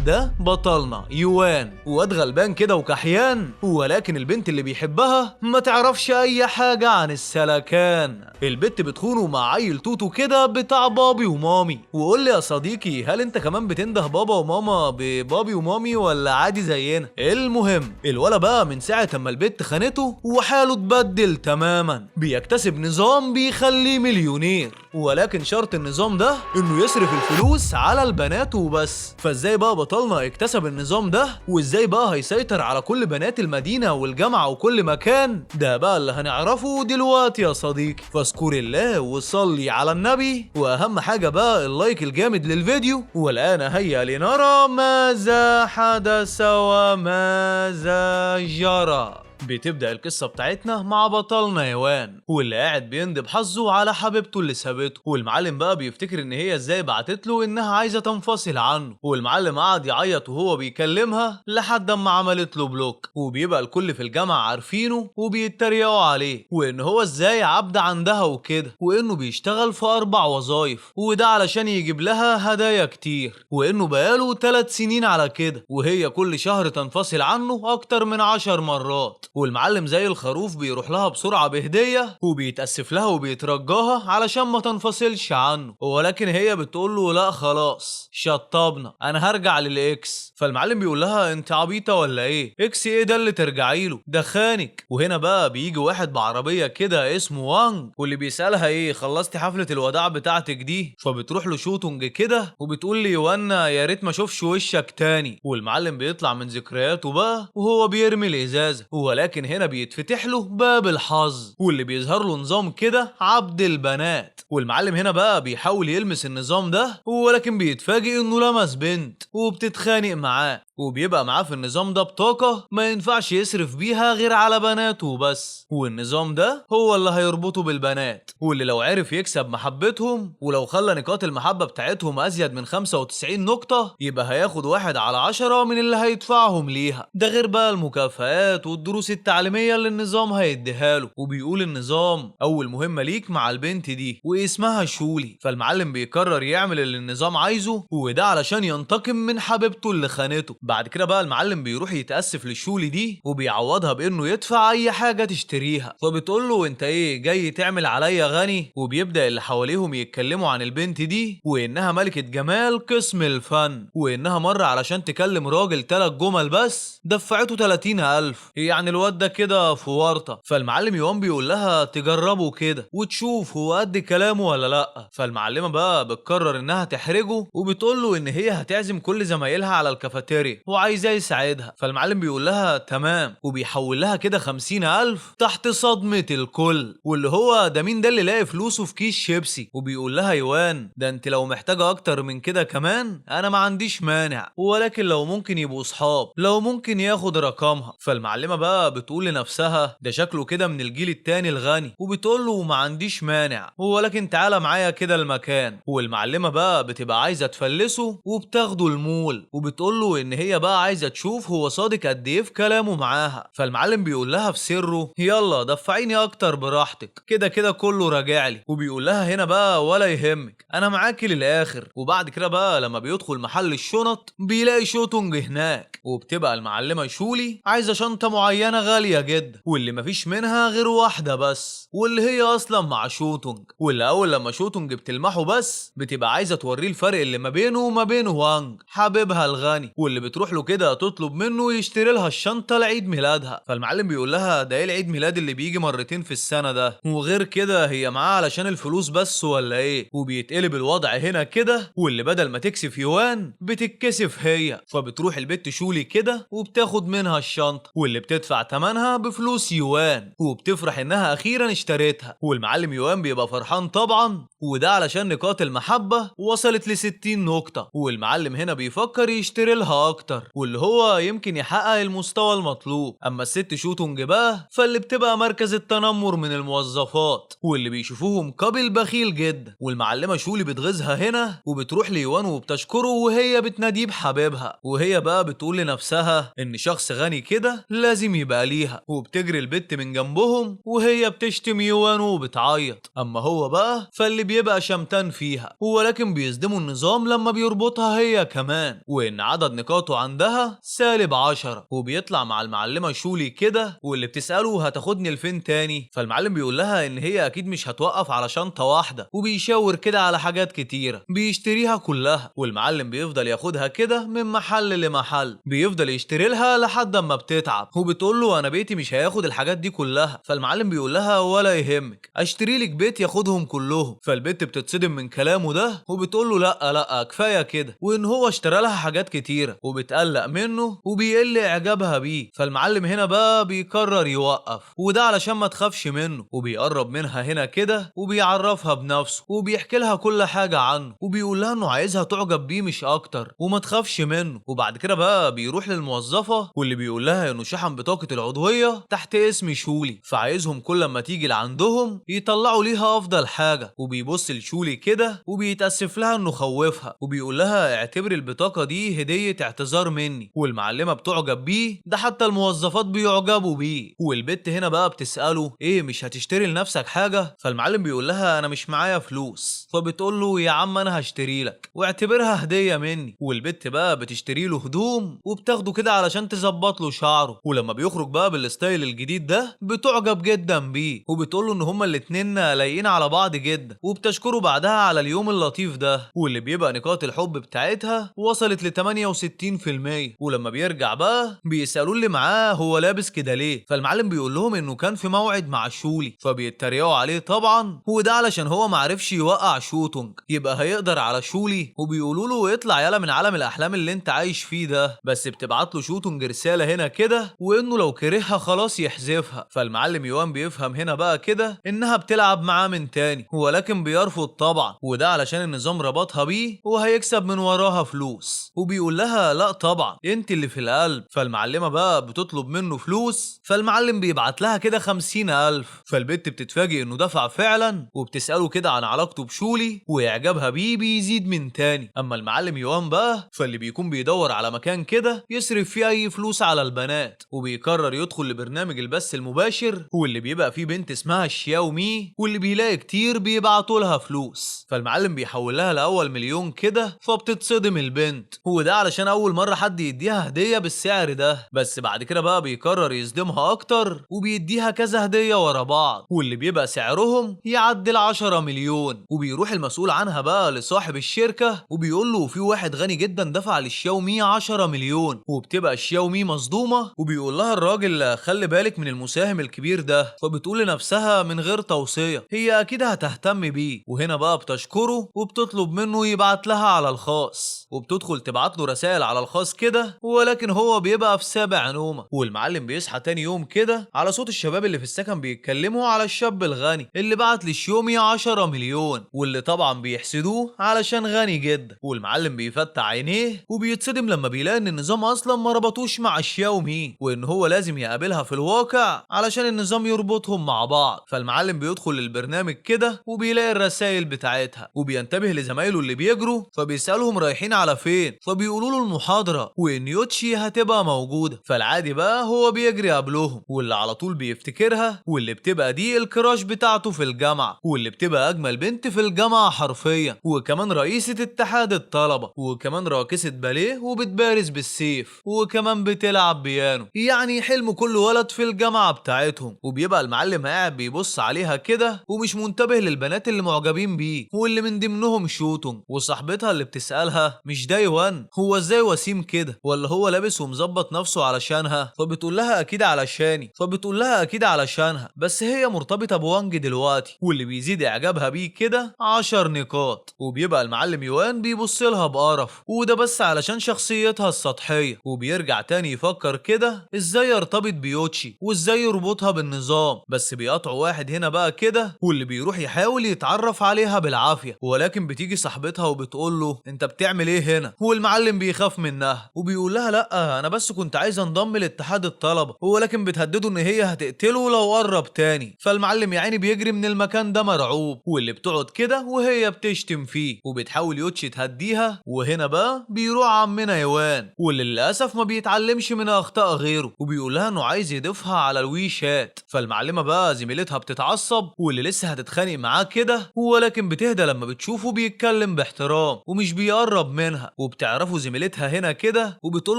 ده بطلنا يوان، واد غلبان كده وكحيان، ولكن البنت اللي بيحبها ما تعرفش اي حاجة عن السلكان. البت بتخونه مع عيل توتو كده بتاع بابي ومامي. وقول لي يا صديقي، هل انت كمان بتنده بابا وماما ببابي ومامي ولا عادي زينا؟ المهم الولا بقى من ساعة اما البت خانته وحاله اتبدل تماما، بيكتسب نظام بيخليه مليونير، ولكن شرط النظام ده انه يصرف الفلوس على البنات وبس. فازاي بقى بطلنا اكتسب النظام ده، وازاي بقى هيسيطر على كل بنات المدينة والجامعة وكل مكان؟ ده بقى اللي هنعرفه دلوقتي يا صديقي. فاذكر الله وصلي على النبي، واهم حاجة بقى اللايك الجامد للفيديو. والان هيا لنرى ماذا حدث وماذا جرى. بتبدأ القصة بتاعتنا مع بطلنا يوان، واللي قاعد بيندب حظه على حبيبته اللي سابته، والمعلم بقى بيفتكر ان هي ازاي بعتت له انها عايزة تنفصل عنه، والمعلم قعد يعيط وهو بيكلمها لحد اما عملت له بلوك. وبيبقى الكل في الجامعة عارفينه وبيتريقوا عليه، وان هو ازاي عبد عندها وكده، وانه بيشتغل في 4 وظايف، وده علشان يجيب لها هدايا كتير، وانه بقاله 3 سنين على كده، وهي كل شهر تنفصل عنه اكتر من 10 مرات. والمعلم زي الخروف بيروح لها بسرعة بهدية وبيتأسف لها وبيترجاها علشان ما تنفصلش عنه، ولكن هي بتقول له لا خلاص شطبنا، انا هرجع للاكس. فالمعلم بيقول لها انت عبيطة ولا ايه؟ اكس ايه ده اللي ترجعي له؟ ده خانك. وهنا بقى بيجي واحد بعربية كده اسمه وانج، واللي بيسألها ايه خلصتي حفلة الوداع بتاعتك دي؟ فبتروح له شوتونج كده وبتقول لي يوانا يا ريت ما اشوفش وشك تاني. والمعلم بيطلع من ذكرياته بقى وهو بيرمي الازازة، ولكن هنا بيتفتح له باب الحظ، واللي بيظهر له نظام كده عبد البنات. والمعلم هنا بقى بيحاول يلمس النظام ده، ولكن بيتفاجئ انه لمس بنت وبتتخانق معاه، وبيبقى معاه في النظام ده بطاقة ما ينفعش يصرف بيها غير على بناته وبس، والنظام ده هو اللي هيربطه بالبنات، واللي لو عرف يكسب محبتهم ولو خلى نقاط المحبة بتاعتهم أزيد من 95 نقطة يبقى هياخد 1 على 10 من اللي هيدفعهم ليها. ده غير بقى المكافآت والدروس التعليمية اللي النظام هيديها له. وبيقول النظام أول مهمة ليك مع البنت دي واسمها شولي. فالمعلم بيقرر يعمل اللي النظام عايزه، وده علشان ينتقم من حبيبته اللي خانته. بعد كده بقى المعلم بيروح يتأسف للشولي دي وبيعوضها بانه يدفع اي حاجة تشتريها. فبتقول له انت ايه جاي تعمل عليا غني؟ وبيبدأ اللي حواليهم يتكلموا عن البنت دي وانها ملكة جمال قسم الفن، وانها مرة علشان تكلم راجل 3 جمل بس دفعته 30,000، يعني الواد ده كده في ورطة. فالمعلم يوان بيقول لها تجربه كده وتشوف هو قد كلامه ولا لا. فالمعلمة بقى بتقرر انها تحرجه وبتقول له ان هي هتعزم كل زمايلها على الكافيتيريا وعايزاه يساعدها. فالمعلم بيقول لها تمام، وبيحول لها كده 50,000 تحت صدمة الكل، واللي هو ده مين ده اللي لاقي فلوسه في كيس شيبسي؟ وبيقول لها يوان ده انت لو محتاجة اكتر من كده كمان انا ما عنديش مانع، ولكن لو ممكن يبقوا صحاب، لو ممكن ياخد رقمها. فالمعلمة بقى بتقول لنفسها ده شكله كده من الجيل التاني الغني، وبتقول له ما عنديش مانع ولكن تعالى معايا كده المكان. والمعلمة بقى بتبقى عايزة تفلسه وبتاخده المول، وبتقول له ان هي بقى عايزة تشوف هو صادق قد ايه في كلامه معاها. فالمعلم بيقول لها في سره يلا دفعيني اكتر براحتك، كده كده كله راجع لي. وبيقول لها هنا بقى ولا يهمك انا معاكي للاخر. وبعد كده بقى لما بيدخل محل الشنط بيلاقي شوتونج هناك، وبتبقى المعلمة شولي عايزة شنطة معينة غالية جدا واللي مفيش منها غير واحدة بس، واللي هي اصلا مع شوتونج، واللي اول لما شوتونج بتلمحه بس بتبقى عايزة توريه الفرق اللي ما بينه وما بين وانج حبيبها الغني، واللي بتروح له كده تطلب منه يشتري لها الشنطة لعيد ميلادها. فالمعلم بيقول لها ده ايه العيد ميلاد اللي بيجي مرتين في السنة ده؟ وغير كده هي معاه علشان الفلوس بس ولا ايه؟ وبيتقلب الوضع هنا كده، واللي بدل ما تكسف يوان بتتكسف هي. فبتروح البت شولي كده وبتاخد منها الشنطة، واللي بتدفع تمنها بفلوس يوان، وبتفرح انها اخيرا اشتريتها. والمعلم يوان بيبقى فرحان طبعا، وده علشان نقاط المحبة وصلت ل60 نقطة. والمعلم هنا بيفكر يشتري لها اكتر، واللي هو يمكن يحقق المستوى المطلوب. اما الست شوتونج بقى فاللي بتبقى مركز التنمر من الموظفات، واللي بيشوفوهم قابل بخيل جدا. والمعلمة شولي بتغيظها هنا وبتروح ليوان وبتشكره وهي بتناديه بحبيبها، وهي بقى بتقول لنفسها ان شخص غني كده لازم يبقى ليها، وبتجري البت من جنبهم وهي بتشتم يوان وبتعيط. اما هو بقى فاللي بيبقى شمتان فيها، ولكن بيصدموا النظام لما بيربطها هي كمان، وان عدد نقاطه عندها -10. وبيطلع مع المعلمة شولي كده، واللي بتسأله هتاخدني لفين تاني، فالمعلم بيقول لها ان هي اكيد مش هتوقف على شنطة واحدة، وبيشاور كده على حاجات كتيرة بيشتريها كلها. والمعلم بيفضل ياخدها كده من محل لمحل، بيفضل يشتري لها لحد اما بتتعب، وبتقول له انا بيتي مش هياخد الحاجات دي كلها. فالمعلم بيقول لها ولا يهمك، اشتري لك بيت ياخدهم كلهم. فالبت بتتصدم من كلامه ده، وبتقول له لا لا كفايه كده، وان هو اشترى لها حاجات كتيره، وبتقلق منه وبيقل اعجابها بيه. فالمعلم هنا بقى بيقرر يوقف، وده علشان ما تخافش منه، وبيقرب منها هنا كده وبيعرفها بنفسه، وبيحكي لها كل حاجه عنه، وبيقول لها انه عايزها تعجب بيه مش اكتر، وما تخافش منه. وبعد كده بقى بيروح للموظفه، واللي بيقول لها انه شحن بطاقه العضويه تحت اسم شولي، فعايزهم كل ما تيجي لعندهم يطلعوا ليها افضل حاجه. وبيبص لشولي كده وبيتاسف لها انه خوفها، وبيقول لها اعتبري البطاقه دي هديه اعتذار مني. والمعلمه بتعجب بيه، ده حتى الموظفات بيعجبوا بيه. والبت هنا بقى بتساله ايه مش هتشتري لنفسك حاجه؟ فالمعلم بيقول لها انا مش معايا فلوس. فبتقول له يا عم انا هشتري لك واعتبرها هديه مني. والبت بقى بتشتري له هدوم وبتاخده كده علشان تظبط له شعره. ولما بيخرج بقى بالستايل الجديد ده بتعجب جدا بيه، وبتقول له ان هما الاتنين لايقين على بعض جدا، وبتشكره بعدها على اليوم اللطيف ده. واللي بيبقى نقاط الحب بتاعتها وصلت ل 68%. ولما بيرجع بقى بيسالوه اللي معاه هو لابس كده ليه، فالمعلم بيقول لهم انه كان في موعد مع شولي، فبيتريقوا عليه طبعا، وده علشان هو معرفش يوقع شوتونج يبقى هيقدر على شولي. وبيقولوا له اطلع يلا من عالم الاحلام اللي انت عايش فيه ده، بس بتبعت له شوتونج رساله هنا كده وانه لو كرهها خلاص يحذفها. فالمعلم يوان بيفهم هنا بقى كده انها بتلعب معاه من تاني، ولكن بيرفض طبعا، وده علشان النظام ربطها بيه وهيكسب من وراها فلوس. وبيقول لها لا طبعا انت اللي في القلب. فالمعلمه بقى بتطلب منه فلوس، فالمعلم بيبعت لها كده 50,000. فالبت بتتفاجئ انه دفع فعلا، وبتساله كده عن علاقته بشولي، واعجابها بيه بيزيد من تاني. اما المعلم يوان بقى فاللي بيكون بيدور على مكان كده يصرف فيه اي فلوس على البنات، وبيقرر يدخل لبرنامج البث المباشر، واللي بيبقى فيه بنت اسمها شياومي، واللي بيلاقي كتير بيبعتوا لها فلوس. فالمعلم بيحول لها الاول مليون كده، فبتتصدم البنت، وده علشان اول مره حد يديها هديه بالسعر ده. بس بعد كده بقى بيقرر يصدمها اكتر، وبيديها كذا هديه ورا بعض، واللي بيبقى سعرهم يعدي 10 مليون. وبيروح المسؤول عنها بقى لصاحب الشركه، وبيقول له في واحد غني جدا دفع للشاومي 10 مليون. وبتبقى الشاومي مصدومه، وبيقول لها الراجل خلي بالك من المساهم الكبير ده. فبتقول لنفسها من غير توصيه هي اكيد هتهتم بيه. وهنا بقى بتشكره وبتطلب منه يبعت لها على الخاص، وبتدخل تبعت له رسائل على الخاص كده، ولكن هو بيبقى في سابع نومه. والمعلم بيصحى تاني يوم كده على صوت الشباب اللي في السكن بيتكلموا على الشاب الغني اللي بعت للشيومي 10 مليون، واللي طبعا بيحسدوه علشان غني جدا. والمعلم بيفتح عينيه وبيتصدم لما بيلاقي ان النظام اصلا ما ربطوش مع الشياومي، وان هو لازم يقابلها في الواقع علشان النظام يربطهم مع بعض. فالمعلم بيدخل للبرنامج كده وبيلاقي الرسائل بتاعتها، وبينتبه لزمايله اللي بيجروا، فبيسألهم رايحين على فين، فبيقولوا له المحاضرة وان يوتشي هتبقى موجودة. فالعادي بقى هو بيجري قبلهم، واللي على طول بيفتكرها واللي بتبقى دي الكراش بتاعته في الجامعة، واللي بتبقى اجمل بنت في الجامعة حرفيا، وكمان رئيسة اتحاد الطلبة، وكمان راقصة باليه وبتبارز بالسيف، وكمان بتلعب بيانو، يعني حلم كل ولد في الجامعة بتاعتهم. وبيبقى المعلم قاعد بيبص عليها كده ومش منتبه للبنات اللي معجبين بيه، واللي من ضمنهم شوتونج. وصاحبتها اللي بتسألها مش ده يوان؟ هو ازاي وسيم كده؟ ولا هو لابس ومظبط نفسه علشانها؟ فبتقول لها اكيد علشاني. فبتقول لها اكيد علشانها، بس هي مرتبطة بوانج دلوقتي. واللي بيزيد اعجابها بيه كده 10 نقاط. وبيبقى المعلم يوان بيبص لها بقرف، وده بس علشان شخصيتها السطحية. وبيرجع تاني يفكر كده ازاي يرتبط بيوتشي وازاي يربطها بالنظام، بس بيقطعوا واحد هنا بقى كده، واللي بيروح يحاول يتعرف عليها بالعافية، ولكن بتيجي صاحبتها وبتقول له انت بتعمل ايه هنا؟ والمعلم بيخاف منها وبيقول لها لا انا بس كنت عايز انضم لاتحاد الطلبة، ولكن بتهدده ان هي هتقتله لو قرب تاني. فالمعلم يا عيني بيجري من المكان ده مرعوب، واللي بتقعد كده وهي بتشتم فيه، وبتحاول يوتشي تهديها. وهنا بقى بيروح عمنا يوان، واللي للاسف ما بيتعلمش من اخطاء غيره، وبيقول وبيقول لها انه عايز يضيفها على الوي شات. فالمعلمه بقى زميلتها بتتعصب واللي لسه هتتخانق معاه كده، ولكن بتهدى لما بتشوفه بيتكلم باحترام ومش بيقرب منها. وبتعرفه زميلتها هنا كده وبتقول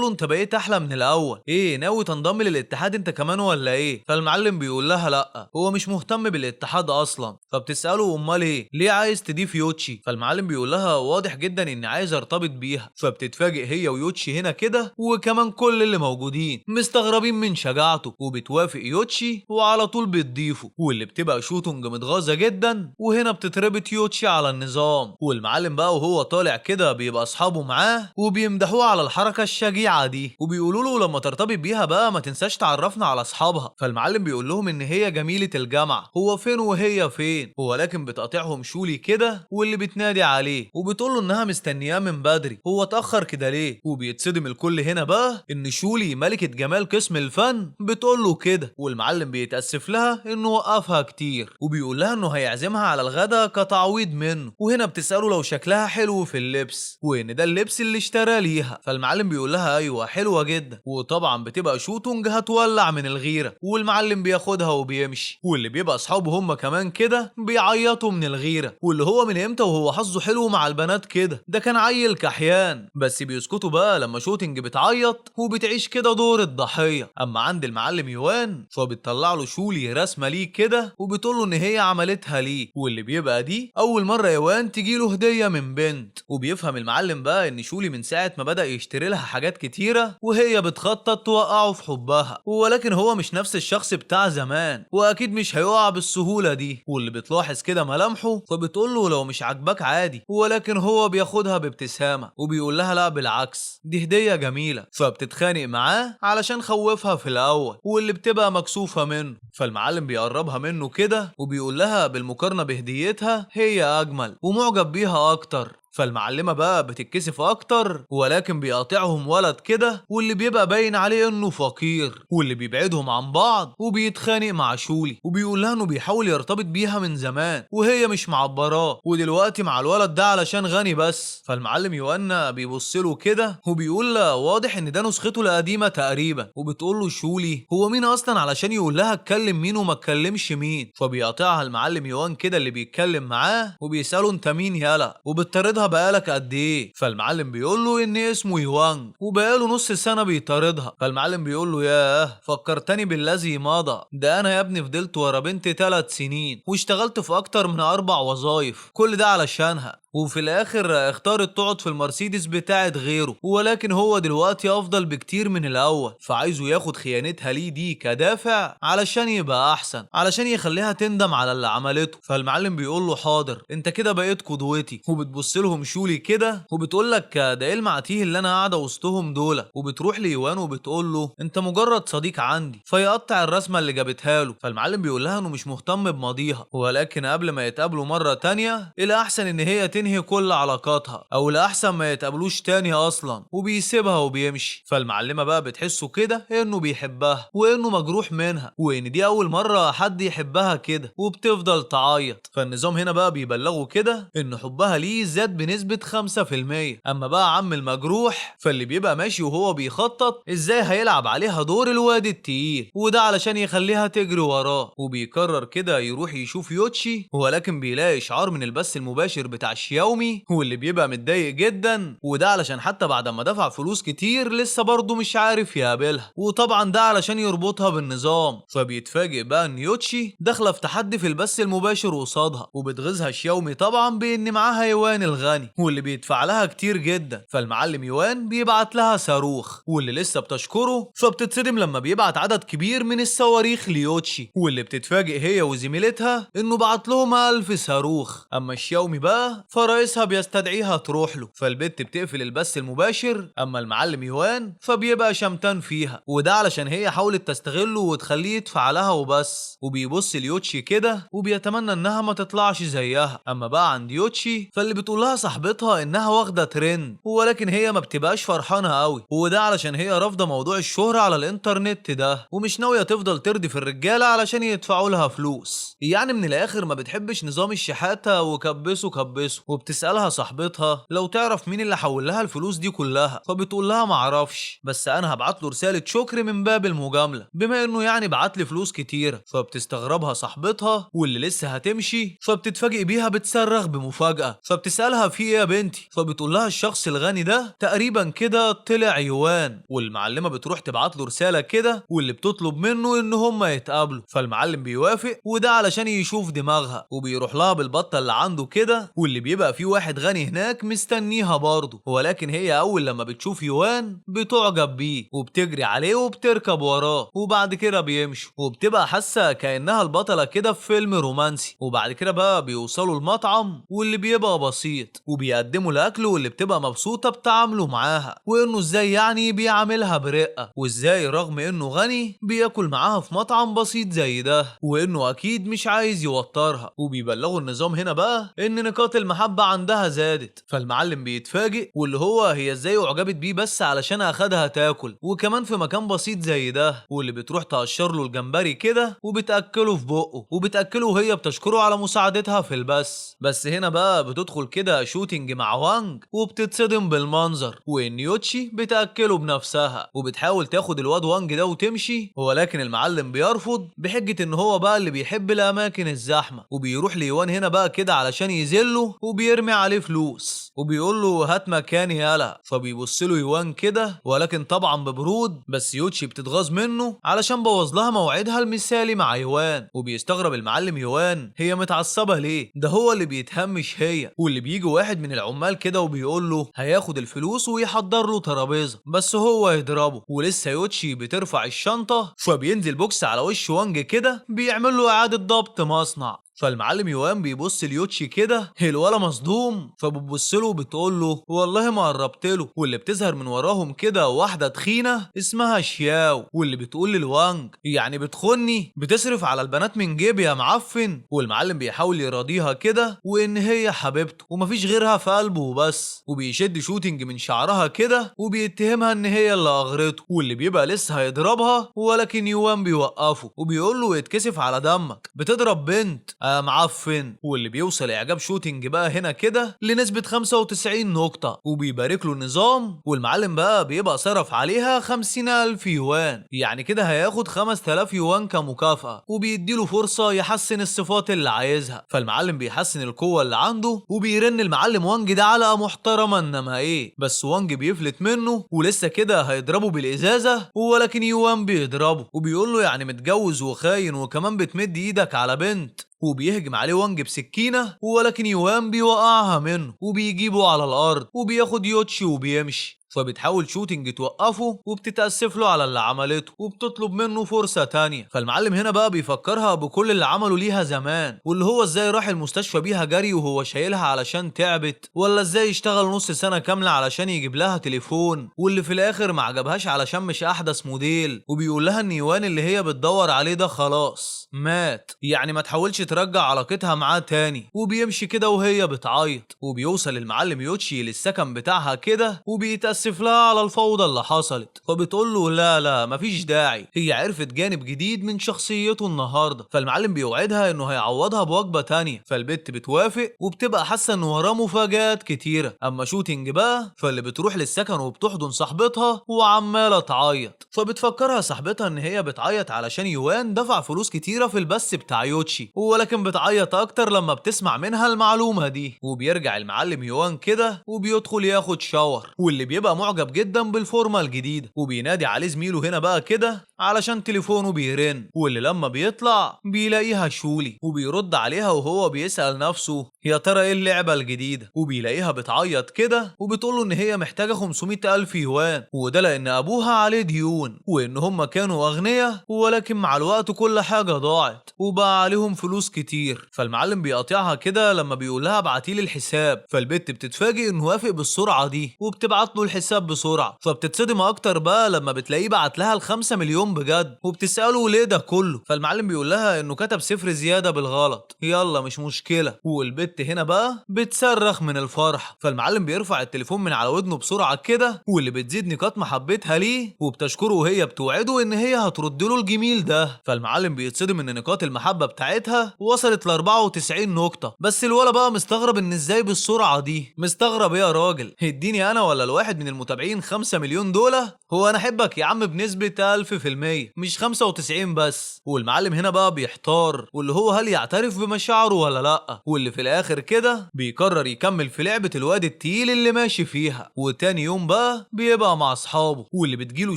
له انت بقيت احلى من الاول، ايه ناوي تنضم للاتحاد انت كمان ولا ايه؟ فالمعلم بيقول لها لا، هو مش مهتم بالاتحاد اصلا. فبتساله امال ايه، ليه عايز تضيف يوتشي؟ فالمعلم بيقول لها واضح جدا اني عايز ارتبط بيها. فبتتفاجئ هي ويوتشي هنا كده، وكمان كل اللي موجودين مستغربين من شجاعته. وبتوافق يوتشي وعلى طول بتضيفه، واللي بتبقى شوتونج متغاظه جدا. وهنا بتتربط يوتشي على النظام، والمعلم بقى وهو طالع كده بيبقى اصحابه معاه وبيمدحوه على الحركه الشجيعه دي، وبيقولوا له لما ترتبط بيها بقى ما تنساش تعرفنا على اصحابها. فالمعلم بيقول لهم ان هي جميله الجامعه، هو فين وهي فين، ولكن بتقاطعهم شولي كده واللي بتنادي عليه وبتقول له انها مستنياه من بدري، هو اتاخر كده ليه؟ وبيتصدم الكل هنا بقى ان شولي ملكه جمال قسم الفن بتقول له كده، والمعلم بيتاسف لها انه وقفها كتير وبيقول لها انه هيعزمها على الغدا كتعويض منه. وهنا بتساله لو شكلها حلو في اللبس وان ده اللبس اللي اشتراه ليها. فالمعلم بيقول لها ايوه حلوه جدا، وطبعا بتبقى شوتونج هتولع من الغيره. والمعلم بياخدها وبيمشي، واللي بيبقى اصحابه هم كمان كده بيعيطوا من الغيره. واللي هو من امتى وهو حظه حلو مع البنات كده، ده كان عيل كحيان. بس بيسكتوا بقى لما شوتنج بتعيط وبتعيش كده دور الضحيه. اما عند المعلم يوان فبتطلع له شولي رسمه ليه كده وبتقول له ان هي عملتها ليه، واللي بيبقى دي اول مره يوان تجي له هديه من بنت. وبيفهم المعلم بقى ان شولي من ساعه ما بدا يشتري لها حاجات كتيره وهي بتخطط توقعه في حبها، ولكن هو مش نفس الشخص بتاع زمان واكيد مش هيقع بالسهوله دي. واللي بتلاحظ كده ملامحه فبتقول له لو مش عاجباك عادي، ولكن هو بياخدها بابتسامه وبيقول لها لا بالعكس دي هديه جميله. فبتتخانق معاه علشان خوفها في الاول واللي بتبقى مكسوفه منه. فالمعلم بيقربها منه كده وبيقول لها بالمقارنه بهديتها هي اجمل ومعجب بيها اكتر. فالمعلمة بقى بتتكسف اكتر، ولكن بيقاطعهم ولد كده واللي بيبقى باين عليه انه فقير واللي بيبعدهم عن بعض وبيتخانق مع شولي وبيقول لها انه بيحاول يرتبط بيها من زمان وهي مش معبراه، ودلوقتي مع الولد ده علشان غني بس. فالمعلم يوانا بيبص له كده وبيقول له واضح ان ده نسخته القديمة تقريبا. وبتقول له شولي هو مين اصلا علشان يقول لها اتكلم مين وما اتكلمش مين. فبيقاطعها المعلم يوان كده اللي بيتكلم معاه وبيساله انت مين يالا وبتطاردها بقالك قد ايه؟ فالمعلم بيقول له ان اسمه يوانج وبقاله نص سنه بيطاردها. فالمعلم بيقول له ياه فكرتني بالذي مضى، ده انا يا ابني فضلت ورا بنت 3 سنين واشتغلت في اكتر من 4 وظايف كل ده علشانها، وفي الاخر اختارت تقعد في المرسيدس بتاعت غيره، ولكن هو دلوقتي افضل بكتير من الاول. فعايزه ياخد خيانتها ليه دي كدافع علشان يبقى احسن، علشان يخليها تندم على اللي عملته. فالمعلم بيقول له حاضر انت كده بقيت قدوتي. وبتبص لهم شولي كده وبتقول لك ده ايه المعتيه اللي انا قاعده وسطهم دول. وبتروح ليوان وبتقول له انت مجرد صديق عندي. فيقطع الرسمه اللي جابتها له. فالمعلم بيقول لها انه مش مهتم بماضيها، ولكن قبل ما يتقابلوا مره تانية الاحسن ان هي تنهي كل علاقاتها، او الاحسن ما يتقابلوش تاني اصلا، وبيسيبها وبيمشي. فالمعلمه بقى بتحسه كده انه بيحبها وانه مجروح منها وان دي اول مره حد يحبها كده، وبتفضل تعيط. فالنظام هنا بقى بيبلغوا كده ان حبها ليه زاد بنسبه 5%. اما بقى عم المجروح فاللي بيبقى ماشي وهو بيخطط ازاي هيلعب عليها دور الواد التقيل، وده علشان يخليها تجري وراه. وبيقرر كده يروح يشوف يوتشي، ولكن بيلاقي اشعار من البث المباشر بتاع شياومي واللي بيبقى متضايق جدا، وده علشان حتى بعد ما دفع فلوس كتير لسه برضه مش عارف يقابلها، وطبعا ده علشان يربطها بالنظام. فبيتفاجئ بقى ان يوتشي داخله في تحدي في البث المباشر قصادها، وبتغيظها شياومي طبعا بان معاها يوان الغني واللي بيدفع لها كتير جدا. فالمعلم يوان بيبعت لها صاروخ واللي لسه بتشكره، فبتتصدم لما بيبعت عدد كبير من الصواريخ ليوتشي، واللي بتتفاجئ هي وزميلتها انه بعت لهم 1000 صاروخ. اما الشياومي بقى فرئيسها بيستدعيها تروح له. فالبت بتقفل البث المباشر، اما المعلم يوان فبيبقى شمتان فيها، وده علشان هي حاولت تستغله وتخليه يدفع لها وبس. وبيبص ليوتشي كده وبيتمنى انها ما تطلعش زيها. اما بقى عند يوتشي فاللي بتقول لها صاحبتها انها واخده ترند، ولكن هي ما بتبقاش فرحانه قوي، وده علشان هي رافضه موضوع الشهره على الانترنت ده ومش ناويه تفضل ترضي في الرجاله علشان يدفعوا لها فلوس. يعني من الاخر ما بتحبش نظام الشحاته وكبسوا كبسوا، وبتسألها صاحبتها لو تعرف مين اللي حول لها الفلوس دي كلها، فبتقول لها معرفش، بس انا هبعت له رسالة شكر من باب المجاملة بما انه يعني بعت لي فلوس كتيرة. فبتستغربها صاحبتها واللي لسه هتمشي، فبتتفاجئ بيها بتصرخ بمفاجأة. فبتسألها في ايه يا بنتي، فبتقول لها الشخص الغني ده تقريبا كده طلع يوان. والمعلمة بتروح تبعت له رسالة كده واللي بتطلب منه ان هما يتقابلوا. فالمعلم بيوافق، وده علشان يشوف دماغها، وبيروح لها بالبطة اللي عنده كده، واللي بيبقى فيه واحد غني هناك مستنيها برضه. ولكن هي اول لما بتشوف يوان بتعجب بيه وبتجري عليه وبتركب وراه، وبعد كده بيمشوا وبتبقى حاسة كأنها البطلة كده في فيلم رومانسي. وبعد كده بقى بيوصلوا المطعم واللي بيبقى بسيط، وبيقدموا الاكل واللي بتبقى مبسوطة بتعامله معاها، وانه ازاي يعني بيعاملها برقة، وازاي رغم انه غني بياكل معاها في مطعم بسيط زي ده، وانه اكيد مش عايز يوترها. وبيبلغوا النظام هنا بقى ان نقاط المحبة عندها زادت. فالمعلم بيتفاجئ، واللي هو هي ازاي اعجبت بيه بس علشان اخدها تاكل، وكمان في مكان بسيط زي ده. واللي بتروح تقشر له الجمبري كده وبتاكله في بقه، وبتاكله وهي بتشكره على مساعدتها في البث. بس هنا بقى بتدخل كده شوتينج مع وانج، وبتتصدم بالمنظر، وان يوتشي بتاكله بنفسها وبتحاول تاخد الواد وانج ده وتمشي. ولكن المعلم بيرفض بحجة ان هو بقى اللي بيحب الاماكن الزحمة. وبيروح ليوان هنا بقى كده علشان يذله، وبيرمي عليه فلوس وبيقول له هات مكاني يالا. فبيبص له يوان كده ولكن طبعا ببرود، بس يوتشي بتتغاظ منه علشان بوظ لها موعدها المثالي مع يوان. وبيستغرب المعلم يوان هي متعصبة ليه، ده هو اللي بيتهمش هي. واللي بيجي واحد من العمال كده وبيقول له هياخد الفلوس ويحضر له ترابيزة، بس هو يضربه. ولسه يوتشي بترفع الشنطة، فبينزل بوكس على وش وانج كده بيعمل له إعادة ضبط مصنع. فالمعلم يوان بيبص ليوتشي كده، الولا مصدوم، فبتبص له وبتقول له والله ما قربت له. واللي بتظهر من وراهم كده واحده تخينه اسمها شياو، واللي بتقول للوانج يعني بتخني، بتصرف على البنات من جيبي يا معفن. والمعلم بيحاول يراضيها كده وان هي حبيبته ومفيش غيرها في قلبه وبس. وبيشد شوتنج من شعرها كده وبيتهمها ان هي اللي اغرته، واللي بيبقى لسه هيضربها ولكن يوان بيوقفه وبيقول له يتكسف على دمك، بتضرب بنت معفن. واللي بيوصل اعجاب شوتنج بقى هنا كده لنسبة 95 نقطة، وبيبارك له النظام. والمعلم بقى بيبقى صرف عليها 50,000 يوان، يعني كده هياخد 5000 يوان كمكافأة، وبيديله فرصة يحسن الصفات اللي عايزها. فالمعلم بيحسن القوة اللي عنده، وبيرن المعلم وانج ده علقة محترمة انما ايه، بس وانج بيفلت منه ولسه كده هيضربه بالازازة، ولكن يوان بيضربه وبيقول له يعني متجوز وخاين وكمان بتمد ايدك على بنت. وبيهجم عليه وانج بسكينة، ولكن يوان بيوقعها منه وبيجيبه على الأرض وبياخد يوتشي وبيمشي. فبتحاول شوتنج توقفه وبتتأسف له على اللي عملته وبتطلب منه فرصة تانية. فالمعلم هنا بقى بيفكرها بكل اللي عمله ليها زمان، واللي هو ازاي راح المستشفى بيها جري وهو شايلها علشان تعبت، ولا ازاي اشتغل نص سنة كاملة علشان يجيب لها تليفون واللي في الاخر ما عجبهاش علشان مش احدث موديل. وبيقول لها ان يوان اللي هي بتدور عليه ده خلاص مات، يعني ما تحاولش ترجع علاقتها معاه تاني. وبيمشي كده وهي بتعيط. وبيوصل المعلم يوتشي للسكن بتاعها كده وبيتأسف لها على الفوضى اللي حصلت، فبتقول له لا مفيش داعي، هي عرفت جانب جديد من شخصيته النهارده. فالمعلم بيوعدها انه هيعوضها بوجبة تانية. فالبت بتوافق وبتبقى حاسة ان وراه مفاجآت كتيرة. اما شوتنج بقى فاللي بتروح للسكن وبتحضن صاحبتها وعمالة تعيط. فبتفكرها صاحبتها ان هي بتعيط علشان يوان دفع فلوس كتيرة في البث بتاع يوتشي، ولكن بتعيط اكتر لما بتسمع منها المعلومة دي. وبيرجع المعلم يوان كده وبيدخل ياخد شاور، واللي بيبقى معجب جدا بالفورمة الجديدة، وبينادي عليه زميله هنا بقى كده علشان تليفونه بيرن. واللي لما بيطلع بيلاقيها شولي، وبيرد عليها وهو بيسأل نفسه يا ترى ايه اللعبة الجديدة. وبيلاقيها بتعيط كده وبتقوله ان هي محتاجة 500,000 يوان، وده لان ابوها عليه ديون وان هم كانوا اغنياء، ولكن مع الوقت كل حاجة ضاعت وبقى عليهم فلوس كتير. فالمعلم بيقاطعها كده لما بيقولها ابعتيلي الحساب. فالبت بتتفاجئ انه وافق بالسرعة دي وبتبعت له الحساب بسرعة. فبتتصدم اكتر بقى لما بتلاقيه بعت لها ال5 مليون مليون بجد، وبتسأله ليه ده كله؟ فالمعلم بيقول لها انه كتب صفر زيادة بالغلط. يلا مش مشكلة. والبت هنا بقى بتصرخ من الفرح. فالمعلم بيرفع التليفون من على ودنه بسرعة كده، واللي بتزيد نقاط محبتها ليه وبتشكره وهي بتوعده ان هي هترد له الجميل ده. فالمعلم بيتصدم ان نقاط المحبة بتاعتها وصلت ل 94 نقطة. بس الولا بقى مستغرب ان ازاي بالسرعة دي. مستغرب ايه يا راجل؟ اديني انا ولا الواحد من المتابعين 5 مليون دولار؟ هو انا احبك يا عم بنسبة 1000% مش 95 بس. والمعلم هنا بقى بيحتار، واللي هو هل يعترف بمشاعره ولا لا. واللي في الاخر كده بيقرر يكمل في لعبة الواد التقيل اللي ماشي فيها. وتاني يوم بقى بيبقى مع اصحابه، واللي بتجيله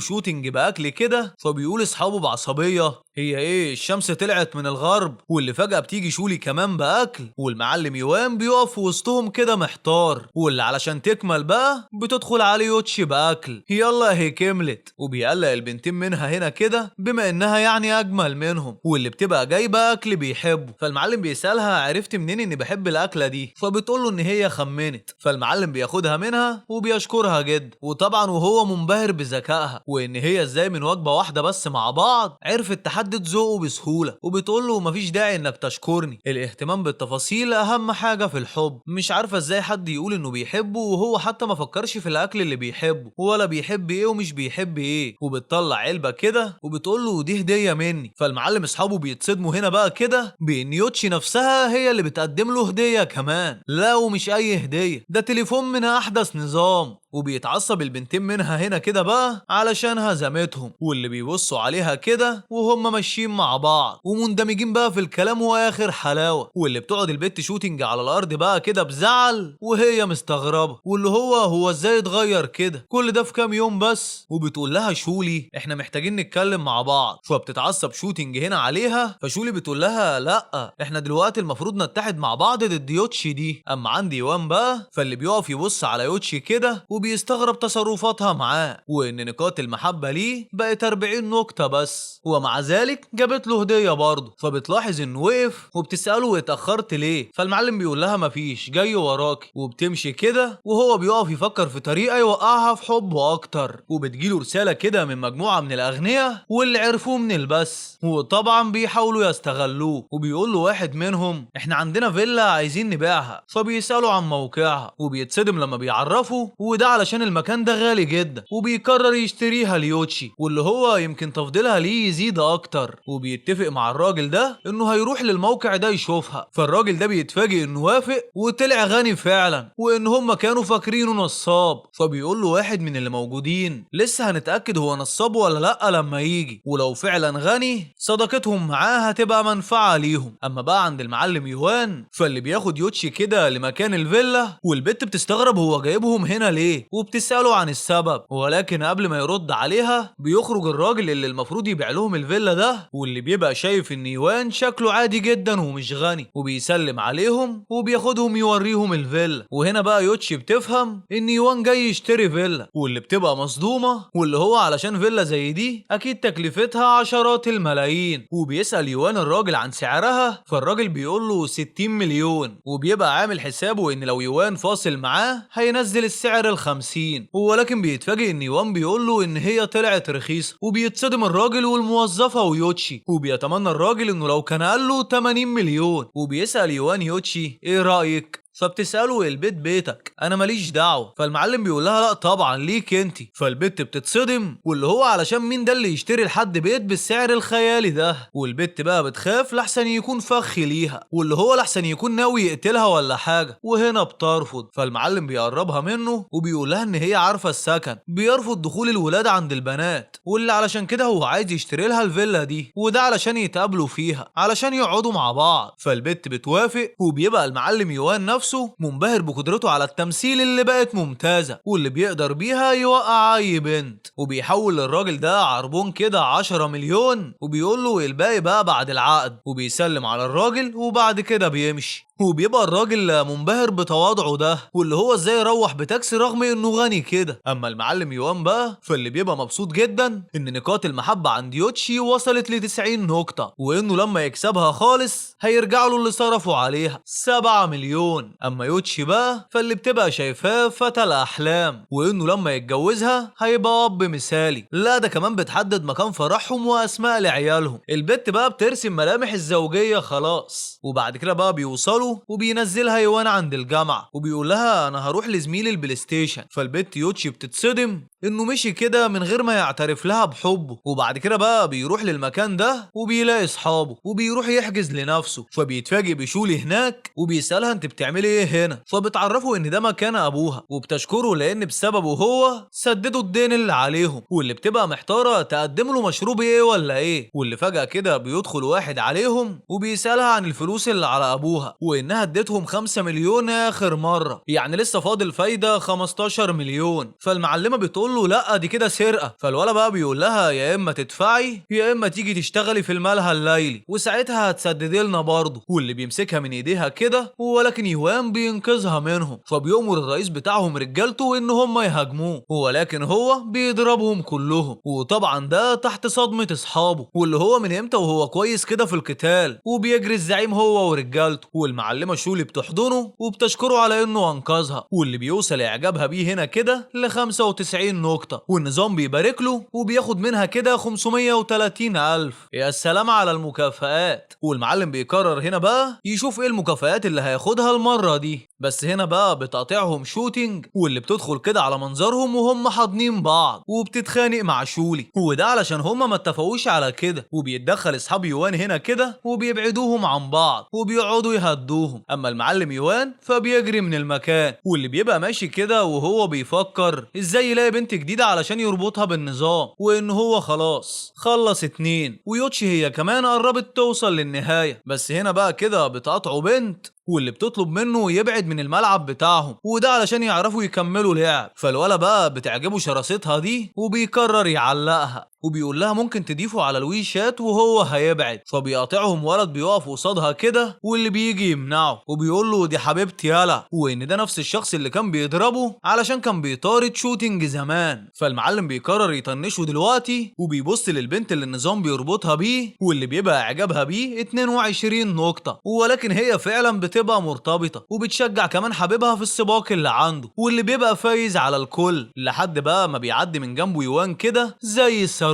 شوتنج باكل كده. فبيقول اصحابه بعصبية هي ايه الشمس طلعت من الغرب؟ واللي فجأة بتيجي شولي كمان باكل. والمعلم يوان بيقف في وسطهم كده محتار. واللي علشان تكمل بقى بتدخل عليه يوتشي باكل. يلا هي كملت. وبيقلق البنتين منها هنا كده بما انها يعني اجمل منهم، واللي بتبقى جايبه اكل بيحبه. فالمعلم بيسالها عرفت منين اني بحب الاكله دي؟ فبتقول له ان هي خمنت. فالمعلم بياخدها منها وبيشكرها جدا، وطبعا وهو منبهر بذكائها وان هي ازاي من وجبه واحده بس مع بعض عرفت تحدد ذوقه بسهوله. وبتقول له مفيش داعي انك تشكرني، الاهتمام بالتفاصيل اهم حاجه في الحب. مش عارفه ازاي حد يقول انه بيحبه وهو حتى ما فكرش في الاكل اللي بيحبه ولا بيحب ايه ومش بيحب ايه. وبتطلع علبه كده وبتقول له دي هديه مني. فالمعلم اصحابه بيتصدموا هنا بقى كده بان يوتشي نفسها هي اللي بتقدم له هديه كمان. لا ومش اي هديه، ده تليفون من احدث نظام. وبيتعصب البنتين منها هنا كده بقى علشان هزمتهم، واللي بيبصوا عليها كده وهم ماشيين مع بعض ومندمجين بقى في الكلام واخر حلاوه. واللي بتقعد البت شوتنج على الارض بقى كده بزعل وهي مستغربه، واللي هو ازاي اتغير كده كل ده في كام يوم بس. وبتقول لها شولي احنا محتاجين نتكلم مع بعض. فبتتعصب شوتنج هنا عليها. فشولي بتقول لها لا احنا دلوقتي المفروض نتحد مع بعض ضد يوتشي دي. اما عندي يوان بقى فاللي بيقف يبص على يوتشي كده وبيستغرب تصرفاتها معاه، وان نقاط المحبة ليه بقت 40 نقطة بس، ومع ذلك جابت له هدية برضه. فبتلاحظ انه وقف وبتسأله اتأخرت ليه؟ فالمعلم بيقول لها مفيش جاي وراكي. وبتمشي كده وهو بيقف يفكر في طريقة يوقعها في حبه اكتر. وبتجيله رسالة كده من مجموعة من الاغنياء واللي عرفوه من البث، وطبعا بيحاولوا يستغلوه. وبيقول له واحد منهم احنا عندنا فيلا عايزين نبيعها. فبيسألوا عن موقعها وبيتصدم لما بيعرفوا، وده علشان المكان ده غالي جدا وبيقرر يشتريها ليوتشي، واللي هو يمكن تفضيلها ليه يزيد اكتر. وبيتفق مع الراجل ده انه هيروح للموقع ده يشوفها. فالراجل ده بيتفاجئ انه وافق وطلع غني فعلا، وان هم كانوا فاكرينه نصاب. فبيقول له واحد من اللي موجودين لسه هنتأكد هو نصاب ولا لا لما يجي، ولو فعلا غني صداقتهم معاه هتبقى منفعة ليهم. اما بقى عند المعلم يوان فاللي بياخد يوتشي كده لمكان الفيلا، والبت بتستغرب هو جايبهم هنا ليه وبتسأله عن السبب. ولكن قبل ما يرد عليها بيخرج الراجل اللي المفروض يبيع لهم الفيلا ده، واللي بيبقى شايف ان يوان شكله عادي جدا ومش غني، وبيسلم عليهم وبياخدهم يوريهم الفيلا. وهنا بقى يوتشي بتفهم ان يوان جاي يشتري فيلا، واللي بتبقى مصدومة، واللي هو علشان فيلا زي دي اكيد تكلفتها عشرات الملايين. وبيسأل يوان الراجل عن سعرها، فالراجل بيقول له 60 مليون، وبيبقى عامل حسابه ان لو يوان فاصل معاه هينزل السعر ال50. ولكن بيتفاجئ ان يوان بيقول له ان هي طلعت رخيصه. وبيتصدم الراجل والموظفه ويوتشي، وبيتمنى الراجل انه لو كان قال له 80 مليون. وبيسأل يوان يوتشي ايه رأيك؟ فبتسأله البيت بيتك انا ماليش دعوه. فالمعلم بيقول لها لا طبعا ليك انت. فالبت بتتصدم، واللي هو علشان مين ده اللي يشتري لحد بيت بالسعر الخيالي ده. والبت بقى بتخاف لحسن يكون فخ ليها، واللي هو لحسن يكون ناوي يقتلها ولا حاجه. وهنا بترفض. فالمعلم بيقربها منه وبيقول لها ان هي عارفه السكن، بيرفض دخول الولاد عند البنات، واللي علشان كده هو عايز يشتري لها الفيلا دي، وده علشان يتقابلوا فيها علشان يقعدوا مع بعض. فالبت بتوافق، وبيبقى المعلم يوان نفسه منبهر بقدرته على التمثيل اللي بقت ممتازة، واللي بيقدر بيها يوقع اي بنت. وبيحول للراجل ده عربون كده 10 مليون، وبيقول له الباقي بقى بعد العقد. وبيسلم على الراجل وبعد كده بيمشي. وبيبقى الراجل منبهر بتواضعه ده، واللي هو ازاي يروح بتاكسي رغم انه غني كده. اما المعلم يوان بقى فاللي بيبقى مبسوط جدا ان نقاط المحبة عند يوتشي وصلت ل 90 نقطة، وانه لما يكسبها خالص هيرجع له اللي صرفوا عليها 7 مليون. اما يوتشي بقى فاللي بتبقى شايفاه فتى الاحلام، وانه لما يتجوزها هيبقى اب مثالي. لا ده كمان بتحدد مكان فرحهم واسماء لعيالهم. البت بقى بترسم ملامح الزوجية خلاص، وبعد كده بقى بيوصلوا وبينزلها يوان عند الجامعة وبيقول لها انا هروح لزميلي البلاي ستيشن. فالبت يوتشي بتتصدم انه مشي كده من غير ما يعترف لها بحبه. وبعد كده بقى بيروح للمكان ده وبيلاقي اصحابه وبيروح يحجز لنفسه، فبيتفاجئ بشولي هناك وبيسألها انت بتعملي ايه هنا، فبتعرفه ان ده مكان ابوها وبتشكره لان بسببه هو سددوا الدين اللي عليهم. واللي بتبقى محتارة تقدم له مشروب ايه ولا ايه، واللي فجأة كده بيدخل واحد عليهم وبيسألها عن الفلوس اللي على ابوها وانها اديتهم 5 مليون اخر مرة، يعني لسه فاضل فايدة 15 مليون. فالمعلمة بتقول له لا دي كده سرقة. فالولا بقى بيقول لها يا اما تدفعي يا اما تيجي تشتغلي في الملهى الليلي وساعتها هتسددي لنا برضه. واللي بيمسكها من ايديها كده ولكن يوان بينقذها منهم، فبيأمر الرئيس بتاعهم رجالته ان هم يهاجموه ولكن هو بيضربهم كلهم. وطبعا ده تحت صدمة اصحابه، واللي هو من امتى وهو كويس كده في القتال، وبيجري الزعيم هو ورجالته. والمعلمة شولي بتحضنه وبتشكره على انه انقذها، واللي بيوصل اعجابها بيه هنا كده ل 95 نقطة، والنظام بيبارك له وبياخد منها كده 530 ألف. يا سلام على المكافآت. والمعلم بيقرر هنا بقى يشوف ايه المكافآت اللي هياخدها المرة دي، بس هنا بقى بتقاطعهم شوتينج واللي بتدخل كده على منظرهم وهم حاضنين بعض وبتتخانق مع شولي، وده علشان هم ما اتفقوش على كده. وبيتدخل اصحاب يوان هنا كده وبيبعدوهم عن بعض وبيقعدوا يهدوهم. اما المعلم يوان فبيجري من المكان، واللي بيبقى ماشي كده وهو بيفكر ازاي يلاقي بنت جديدة علشان يربطها بالنظام، وان هو خلاص خلص 2 ويوتشي هي كمان قربت توصل للنهاية. بس هنا بقى كده بتقاطعوا بنت واللي بتطلب منه يبعد من الملعب بتاعهم، وده علشان يعرفوا يكملوا لعب. فالولا بقى بتعجبه شراستها دي وبيقرر يعلقها وبيقول لها ممكن تضيفه على الويشات وهو هيبعد. فبيقاطعهم ولد بيقف قصادها كده واللي بيجي يمنعه وبيقول له دي حبيبتي يالا، وان ده نفس الشخص اللي كان بيضربه علشان كان بيطارد شوتينج زمان. فالمعلم بيقرر يطنشه دلوقتي وبيبص للبنت اللي النظام بيربطها بيه واللي بيبقى اعجابها بيه 22 نقطة، ولكن هي فعلا بتبقى مرتبطة وبتشجع كمان حبيبها في السباق اللي عنده، واللي بيبقى فايز على الكل لحد بقى ما بيعدي من جنبه يوان كده زي الصاروخ.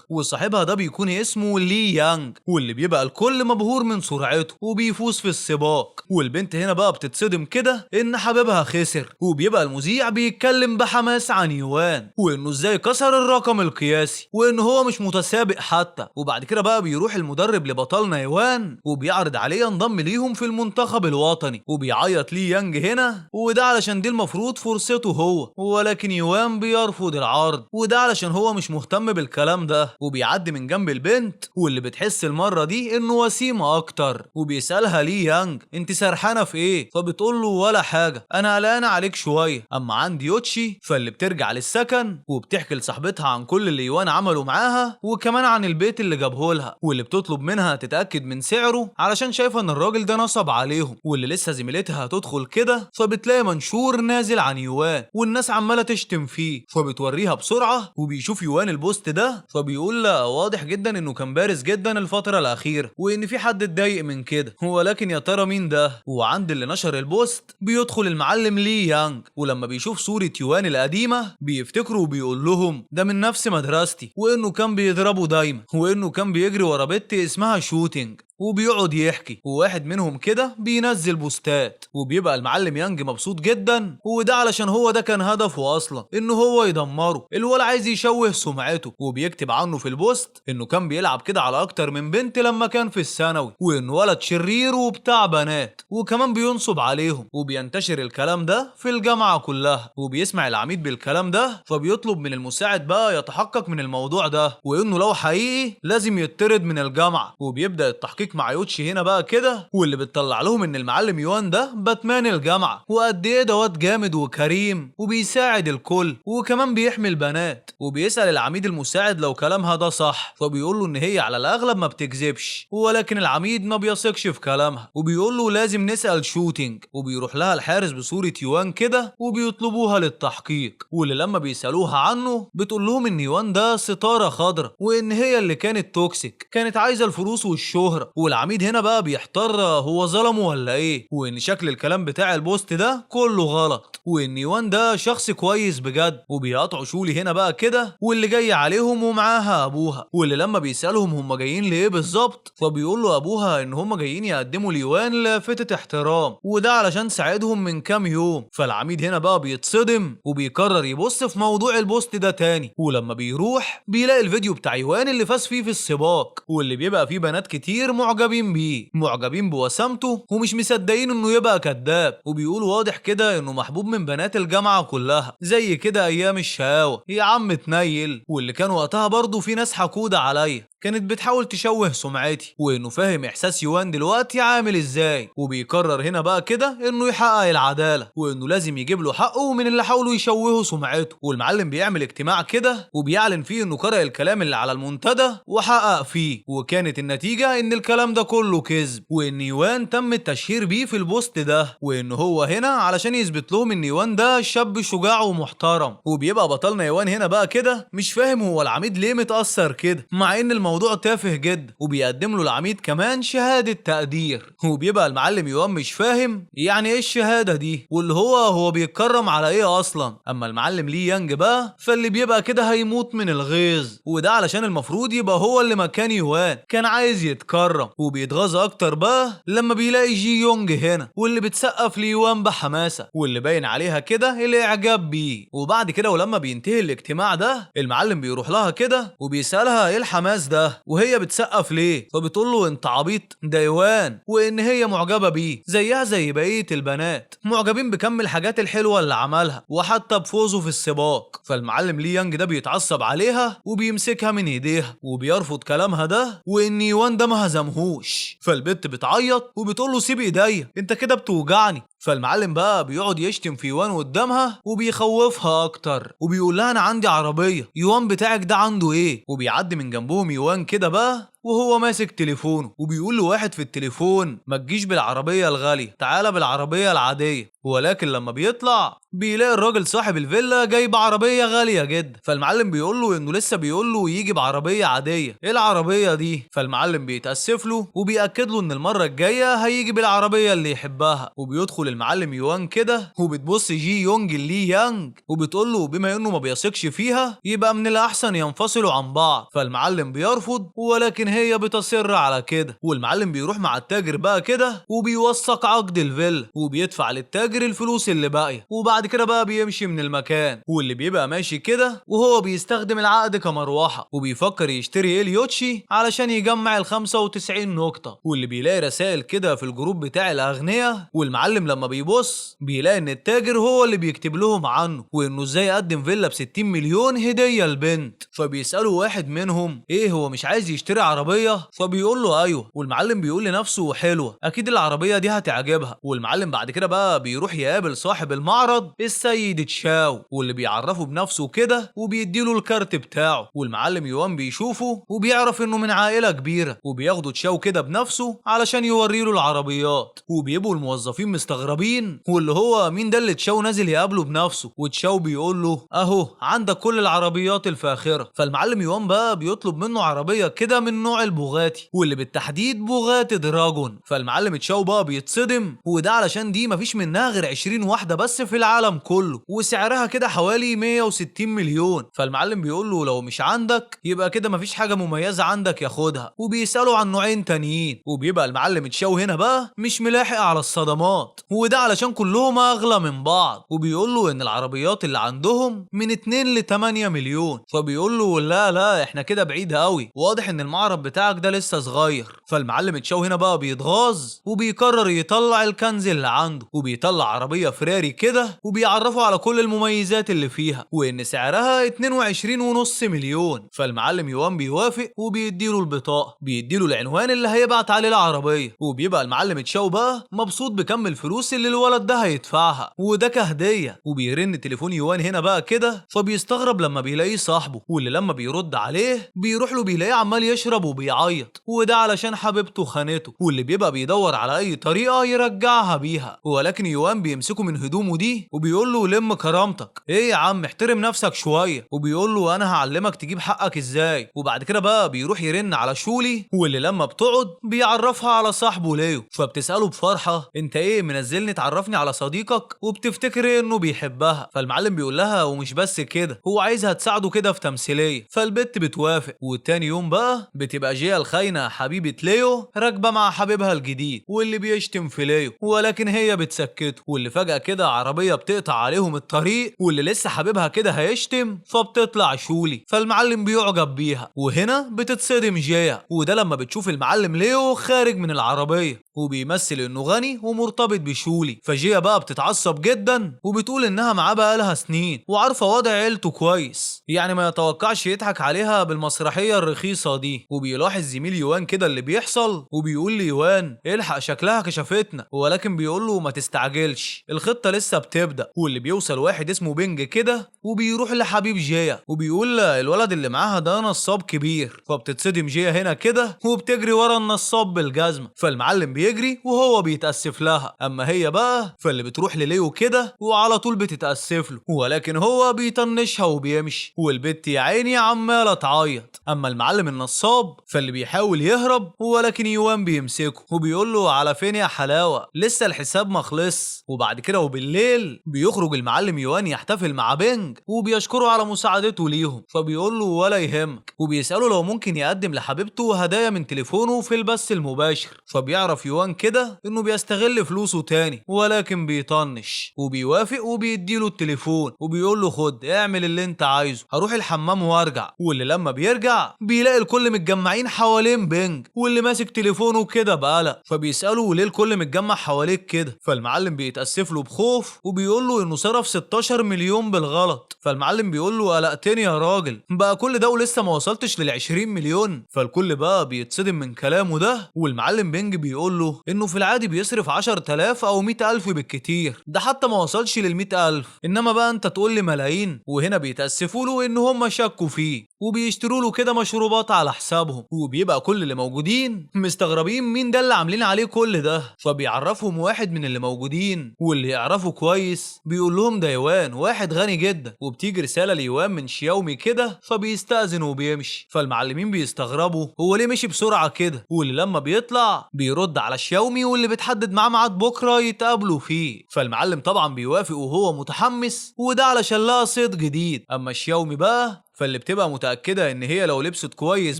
وصاحبها ده بيكون اسمه لي يانج، واللي بيبقى الكل مبهور من سرعته وبيفوز في السباق. والبنت هنا بقى بتتصدم كده ان حبيبها خسر، وبيبقى المذيع بيتكلم بحماس عن يوان وانه ازاي كسر الرقم القياسي وان هو مش متسابق حتى. وبعد كده بقى بيروح المدرب لبطلنا يوان وبيعرض عليه ينضم ليهم في المنتخب الوطني، وبيعيط لي يانج هنا وده علشان دي المفروض فرصته هو، ولكن يوان بيرفض العرض وده علشان هو مش مهتم بالكلام ده. وبيعدي من جنب البنت واللي بتحس المرة دي انه وسيمة اكتر، وبيسألها لي يانج انت سرحانة في ايه، فبتقول له ولا حاجة انا قلقانة عليك شوية. اما عند يوتشي فاللي بترجع للسكن وبتحكي لصاحبتها عن كل اللي يوان عمله معاها وكمان عن البيت اللي جابه لها، واللي بتطلب منها تتأكد من سعره علشان شايفة ان الراجل ده نصب عليهم. واللي لسه زميلتها هتدخل كده فبتلاقي منشور نازل عن يوان والناس عمالة تشتم فيه، فبتوريها بسرعة وبيشوف يوان البوست ده فبيقول لا واضح جدا انه كان بارز جدا الفترة الأخيرة وان في حد اتضايق من كده، ولكن يا ترى مين ده؟ وعند اللي نشر البوست بيدخل المعلم لي يانج، ولما بيشوف صورة يوان القديمة بيفتكروا وبيقول لهم ده من نفس مدرستي وانه كان بيضربه دايما وانه كان بيجري ورا بنت اسمها شوتينج. وبيقعد يحكي وواحد منهم كده بينزل بوستات وبيبقى المعلم يانج مبسوط جدا، وده علشان هو ده كان هدفه اصلا انه هو يدمره. الولا عايز يشوه سمعته وبيكتب عنه في البوست انه كان بيلعب كده على اكتر من بنت لما كان في الثانوي وانه ولد شرير وبتاع بنات وكمان بينصب عليهم. وبينتشر الكلام ده في الجامعة كلها وبيسمع العميد بالكلام ده فبيطلب من المساعد بقى يتحقق من الموضوع ده وانه لو حقيقي لازم يطرد من الجامعة. وبيبدأ التحقيق بيوريك مع يوتشي هنا بقى كده، واللي بتطلع لهم ان المعلم يوان ده باتمان الجامعة، وقد ايه ده واد جامد وكريم وبيساعد الكل وكمان بيحمي البنات. وبيسأل العميد المساعد لو كلامها ده صح، فبيقول له ان هي على الاغلب ما بتكذبش، ولكن العميد ما بيثقش في كلامها وبيقول له لازم نسأل شوتينج. وبيروح لها الحارس بصورة يوان كده وبيطلبوها للتحقيق، واللي لما بيسألوها عنه بتقول لهم ان يوان ده ستارة خضراء وان هي اللي كانت توكسيك، كانت عايزة الفلوس والشهرة. والعميد هنا بقى بيحتار هو ظلمه ولا ايه، وان شكل الكلام بتاع البوست ده كله غلط، وان يوان ده شخص كويس بجد. وبيقطعوا شولي هنا بقى كده واللي جاي عليهم ومعاها ابوها، واللي لما بيسألهم هم جايين ليه بالظبط فبيقول له ابوها ان هم جايين يقدموا ليوان لافتة احترام، وده علشان ساعدهم من كام يوم. فالعميد هنا بقى بيتصدم وبيقرر يبص في موضوع البوست ده تاني، ولما بيروح بيلاقي الفيديو بتاع يوان اللي فاز فيه في السباق، واللي بيبقى فيه بنات كتير معجبين بيه، معجبين بوسامته ومش مصدقين انه يبقى كذاب، وبيقولوا واضح كده انه محبوب من بنات الجامعة كلها زي كده ايام الشقاوة. يا عم تنيل. واللي كان وقتها برضه في ناس حقودة عليا كانت بتحاول تشوه سمعتي، وانه فاهم احساس يوان دلوقتي عامل ازاي. وبيقرر هنا بقى كده انه يحقق العدالة، وانه لازم يجيب له حقه من اللي حاولوا يشوهوا سمعته. والمعلم بيعمل اجتماع كده وبيعلن فيه انه قرأ الكلام اللي على المنتدى وحقق فيه، وكانت النتيجة ان الكلام ده كله كذب، وان يوان تم التشهير بيه في البوست ده، وان هو هنا علشان يثبت لهم ان يوان ده شاب شجاع ومحترم. وبيبقى بطلنا يوان هنا بقى كده مش فاهم هو العميد ليه متأثر كده، مع ان الموضوع تافه جدا، وبيقدم له العميد كمان شهادة تقدير. وبيبقى المعلم يوان مش فاهم يعني ايه الشهادة دي، واللي هو بيتكرم على ايه اصلا. اما المعلم لي يانج بقى فاللي بيبقى كده هيموت من الغيظ، وده علشان المفروض يبقى هو اللي مكان يوان كان عايز يتكرم. وبيتغاظ اكتر بقى لما بيلاقي جي يونج هنا، واللي بتسقف ليوان بحماسة، واللي باين عليها كده الاعجاب بيه. وبعد كده ولما بينتهي الاجتماع ده المعلم بيروح لها كده وبيسألها ايه الحماس ده وهي بتسقف ليه، فبتقول له انت عبيط ده يوان، وان هي معجبة بيه زيها زي بقية البنات، معجبين بكم الحاجات الحلوة اللي عملها وحتى بفوزه في السباق. فالمعلم لي يانج ده بيتعصب عليها وبيمسكها من ايديها وبيرفض كلامها ده، وان يوان ده ما هزمهوش. فالبت بتعيط وبتقول له سيب ايديا انت كده بتوجعني. فالمعلم بقى بيقعد يشتم في يوان قدامها وبيخوفها اكتر، وبيقول لها انا عندي عربيه، يوان بتاعك ده عنده ايه؟ وبيعدي من جنبهم يوان كده بقى وهو ماسك تليفونه، وبيقول لواحد في التليفون ما تجيش بالعربيه الغاليه، تعالى بالعربيه العاديه. ولكن لما بيطلع بيلاقي الراجل صاحب الفيلا جايب عربيه غاليه جدا. فالمعلم بيقول له انه لسه بيقول له يجي بعربيه عاديه، ايه العربيه دي؟ فالمعلم بيتاسف له وبياكد له ان المره الجايه هيجي بالعربيه اللي يحبها. وبيدخل المعلم يوان كده وبتبص جي يونج لي يانج وبتقول له بما انه ما بيثقش فيها يبقى من الاحسن ينفصلوا عن بعض. فالمعلم بيرفض ولكن هي بتصر على كده، والمعلم بيروح مع التاجر بقى كده وبيوثق عقد الفيلا وبيدفع للتاجر الفلوس اللي باقيه، وبعد كده بقى بيمشي من المكان. واللي بيبقى ماشي كده وهو بيستخدم العقد كمروحه وبيفكر يشتري ايه ليوتشي علشان يجمع ال 95 نقطه. واللي بيلاقي رسائل كده في الجروب بتاع الاغنياء، والمعلم لما بيبص بيلاقي ان التاجر هو اللي بيكتب لهم عنه وانه ازاي يقدم فيلا ب 60 مليون هديه لبنت. فبيسالوا واحد منهم ايه هو مش عايز يشتري عربيه؟ فبيقول له ايوه، والمعلم بيقول لنفسه حلوه اكيد العربيه دي هتعجبها. والمعلم بعد كده بقى بيروح يقابل صاحب المعرض السيد تشاو، واللي بيعرفه بنفسه كده وبيديله الكارت بتاعه. والمعلم يوان بيشوفه وبيعرف انه من عائله كبيره، وبياخده تشاو كده بنفسه علشان يوريله العربيات. وبيبقوا الموظفين مستغربين واللي هو مين ده اللي تشاو نازل يقابله بنفسه. وتشاو بيقول له اهو عندك كل العربيات الفاخره. فالمعلم يوان بقى بيطلب منه عربيه كده من نوع البوغاتي، واللي بالتحديد بوغاتي دراجون. فالمعلم تشاو بقى بيتصدم، وده علشان دي مفيش منها غير 20 واحده بس في العالم كله، وسعرها كده حوالي 160 مليون. فالمعلم بيقول له لو مش عندك يبقى كده مفيش حاجه مميزه عندك ياخدها، وبيسالوا عن نوعين تانيين. وبيبقى المعلم تشاو هنا بقى مش ملاحق على الصدمات، وده علشان كلهم اغلى من بعض، وبيقول له ان العربيات اللي عندهم من 2 ل 8 مليون. فبيقول له لا احنا كده بعيد قوي، واضح ان المعرض بتاعك ده لسه صغير. فالمعلم تشاو هنا بقى بيتغاظ وبيقرر يطلع الكنز اللي عنده، وبيطلع عربية فراري كده وبيعرفه على كل المميزات اللي فيها، وان سعرها 22.5 مليون. فالمعلم يوان بيوافق وبيديله البطاقة، بيديله العنوان اللي هيبعت عليه العربية، وبيبقى المعلم تشاو بقى مبسوط بكم الفلوس اللي الولد ده هيدفعها، وده كهدية. وبيرن تليفون يوان هنا بقى كده، فبيستغرب لما بيلاقيه صاحبه، واللي لما بيرد عليه بيروح له بيلاقيه عمال يشرب وبيعيط، وده علشان حبيبته خانته، واللي بيبقى بيدور على اي طريقة يرجعها بيها. ولكن يوان بيمسكه من هدومه دي وبيقول له لم كرامتك، ايه يا عم احترم نفسك شوية. وبيقول له انا هعلمك تجيب حقك ازاي. وبعد كده بقى بيروح يرن على شولي، واللي لما بتقعد بيعرفها على صاحبه ليو. فبتسأله بفرحة انت ايه منزلني تعرفني على صديقك، وبتفتكر إيه انه بيحبها. فالمعلم بيقول لها ومش بس كده، هو عايزها تساعده كده في تمثيلية. فالبت بتوافق. والتاني يوم بقى بتبقى جيا الخاينة حبيبة ليو راكبة مع حبيبها الجديد، واللي بيشتم في ليو، ولكن هي بتسكته. واللي فجأة كده عربية بتقطع عليهم الطريق، واللي لسه حبيبها كده هيشتم، فبتطلع شولي. فالمعلم بيعجب بيها، وهنا بتتصدم جيا، وده لما بتشوف المعلم ليو خارج من العربية وبيمثل انه غني ومرتبط بشولي. فجيا بقى بتتعصب جدا وبتقول انها معاه بقالها سنين وعارفه وضع عيلته كويس، يعني ما يتوقعش يضحك عليها بالمسرحيه الرخيصه دي. وبيلاحظ زميل يوان كده اللي بيحصل، وبيقول ليوان الحق شكلها كشفتنا، ولكن بيقول له ما تستعجلش الخطه لسه بتبدا. واللي بيوصل واحد اسمه بينج كده وبيروح لحبيب جيا وبيقول الولد اللي معاها ده نصاب كبير. فبتتصدم جيا هنا كده وبتجري ورا النصاب بالجزمه. فالمعلم بيجري وهو بيتأسف لها، اما هي بقى فاللي بتروح لليو كده وعلى طول بتتأسف له، ولكن هو بيطنشها وبيمشي. والبت يا عيني عماله تعيط. اما المعلم النصاب فاللي بيحاول يهرب، ولكن يوان بيمسكه وبيقول له على فين يا حلاوه لسه الحساب ما خلص. وبعد كده وبالليل بيخرج المعلم يوان يحتفل مع بينج وبيشكره على مساعدته ليهم. فبيقول له ولا يهمك، وبيسأله لو ممكن يقدم لحبيبته هدايا من تليفونه في البث المباشر. فبيعرف يوان كده انه بيستغل فلوسه تاني، ولكن بيطنش وبيوافق وبيديله التليفون وبيقول له خد اعمل اللي انت عايزه، هروح الحمام وارجع. واللي لما بيرجع بيلاقي الكل متجمعين حوالين بينج، واللي ماسك تليفونه كده بقلق. فبيسأله ليه الكل متجمع حواليك كده. فالمعلم بيتأسف له بخوف وبيقول له انه صرف 16 مليون بالغلط. فالمعلم بيقول له قلقتني يا راجل، بقى كل ده ولسه ما وصلتش لل 20 مليون. فالكل بقى بيتصدم من كلامه ده. والمعلم بينج بيقول له انه في العادي بيصرف 10,000 او 100,000 بالكتير، ده حتى ما وصلش لل 100,000، انما بقى انت تقول لي ملايين. وهنا بيتأسفوا له ان هم شكوا فيه وبيشتروا له كده مشروبات على حسابهم. وبيبقى كل اللي موجودين مستغربين مين ده اللي عاملين عليه كل ده. فبيعرفهم واحد من اللي موجودين، واللي يعرفه كويس بيقول لهم ده يوان واحد غني جدا، وبتيجي رسالة ليوان من شياومي كده. فبيستأذن وبيمشي. فالمعلمين بيستغربوا هو ليه مشي بسرعة كده. واللي لما بيطلع بيرد على شياومي واللي بتحدد معاه ميعاد بكرة يتقابلوا فيه. فالمعلم طبعا بيوافق وهو متحمس، وده علشان لها صيد جديد. اما شياومي بقى فاللي بتبقى متأكدة ان هي لو لبست كويس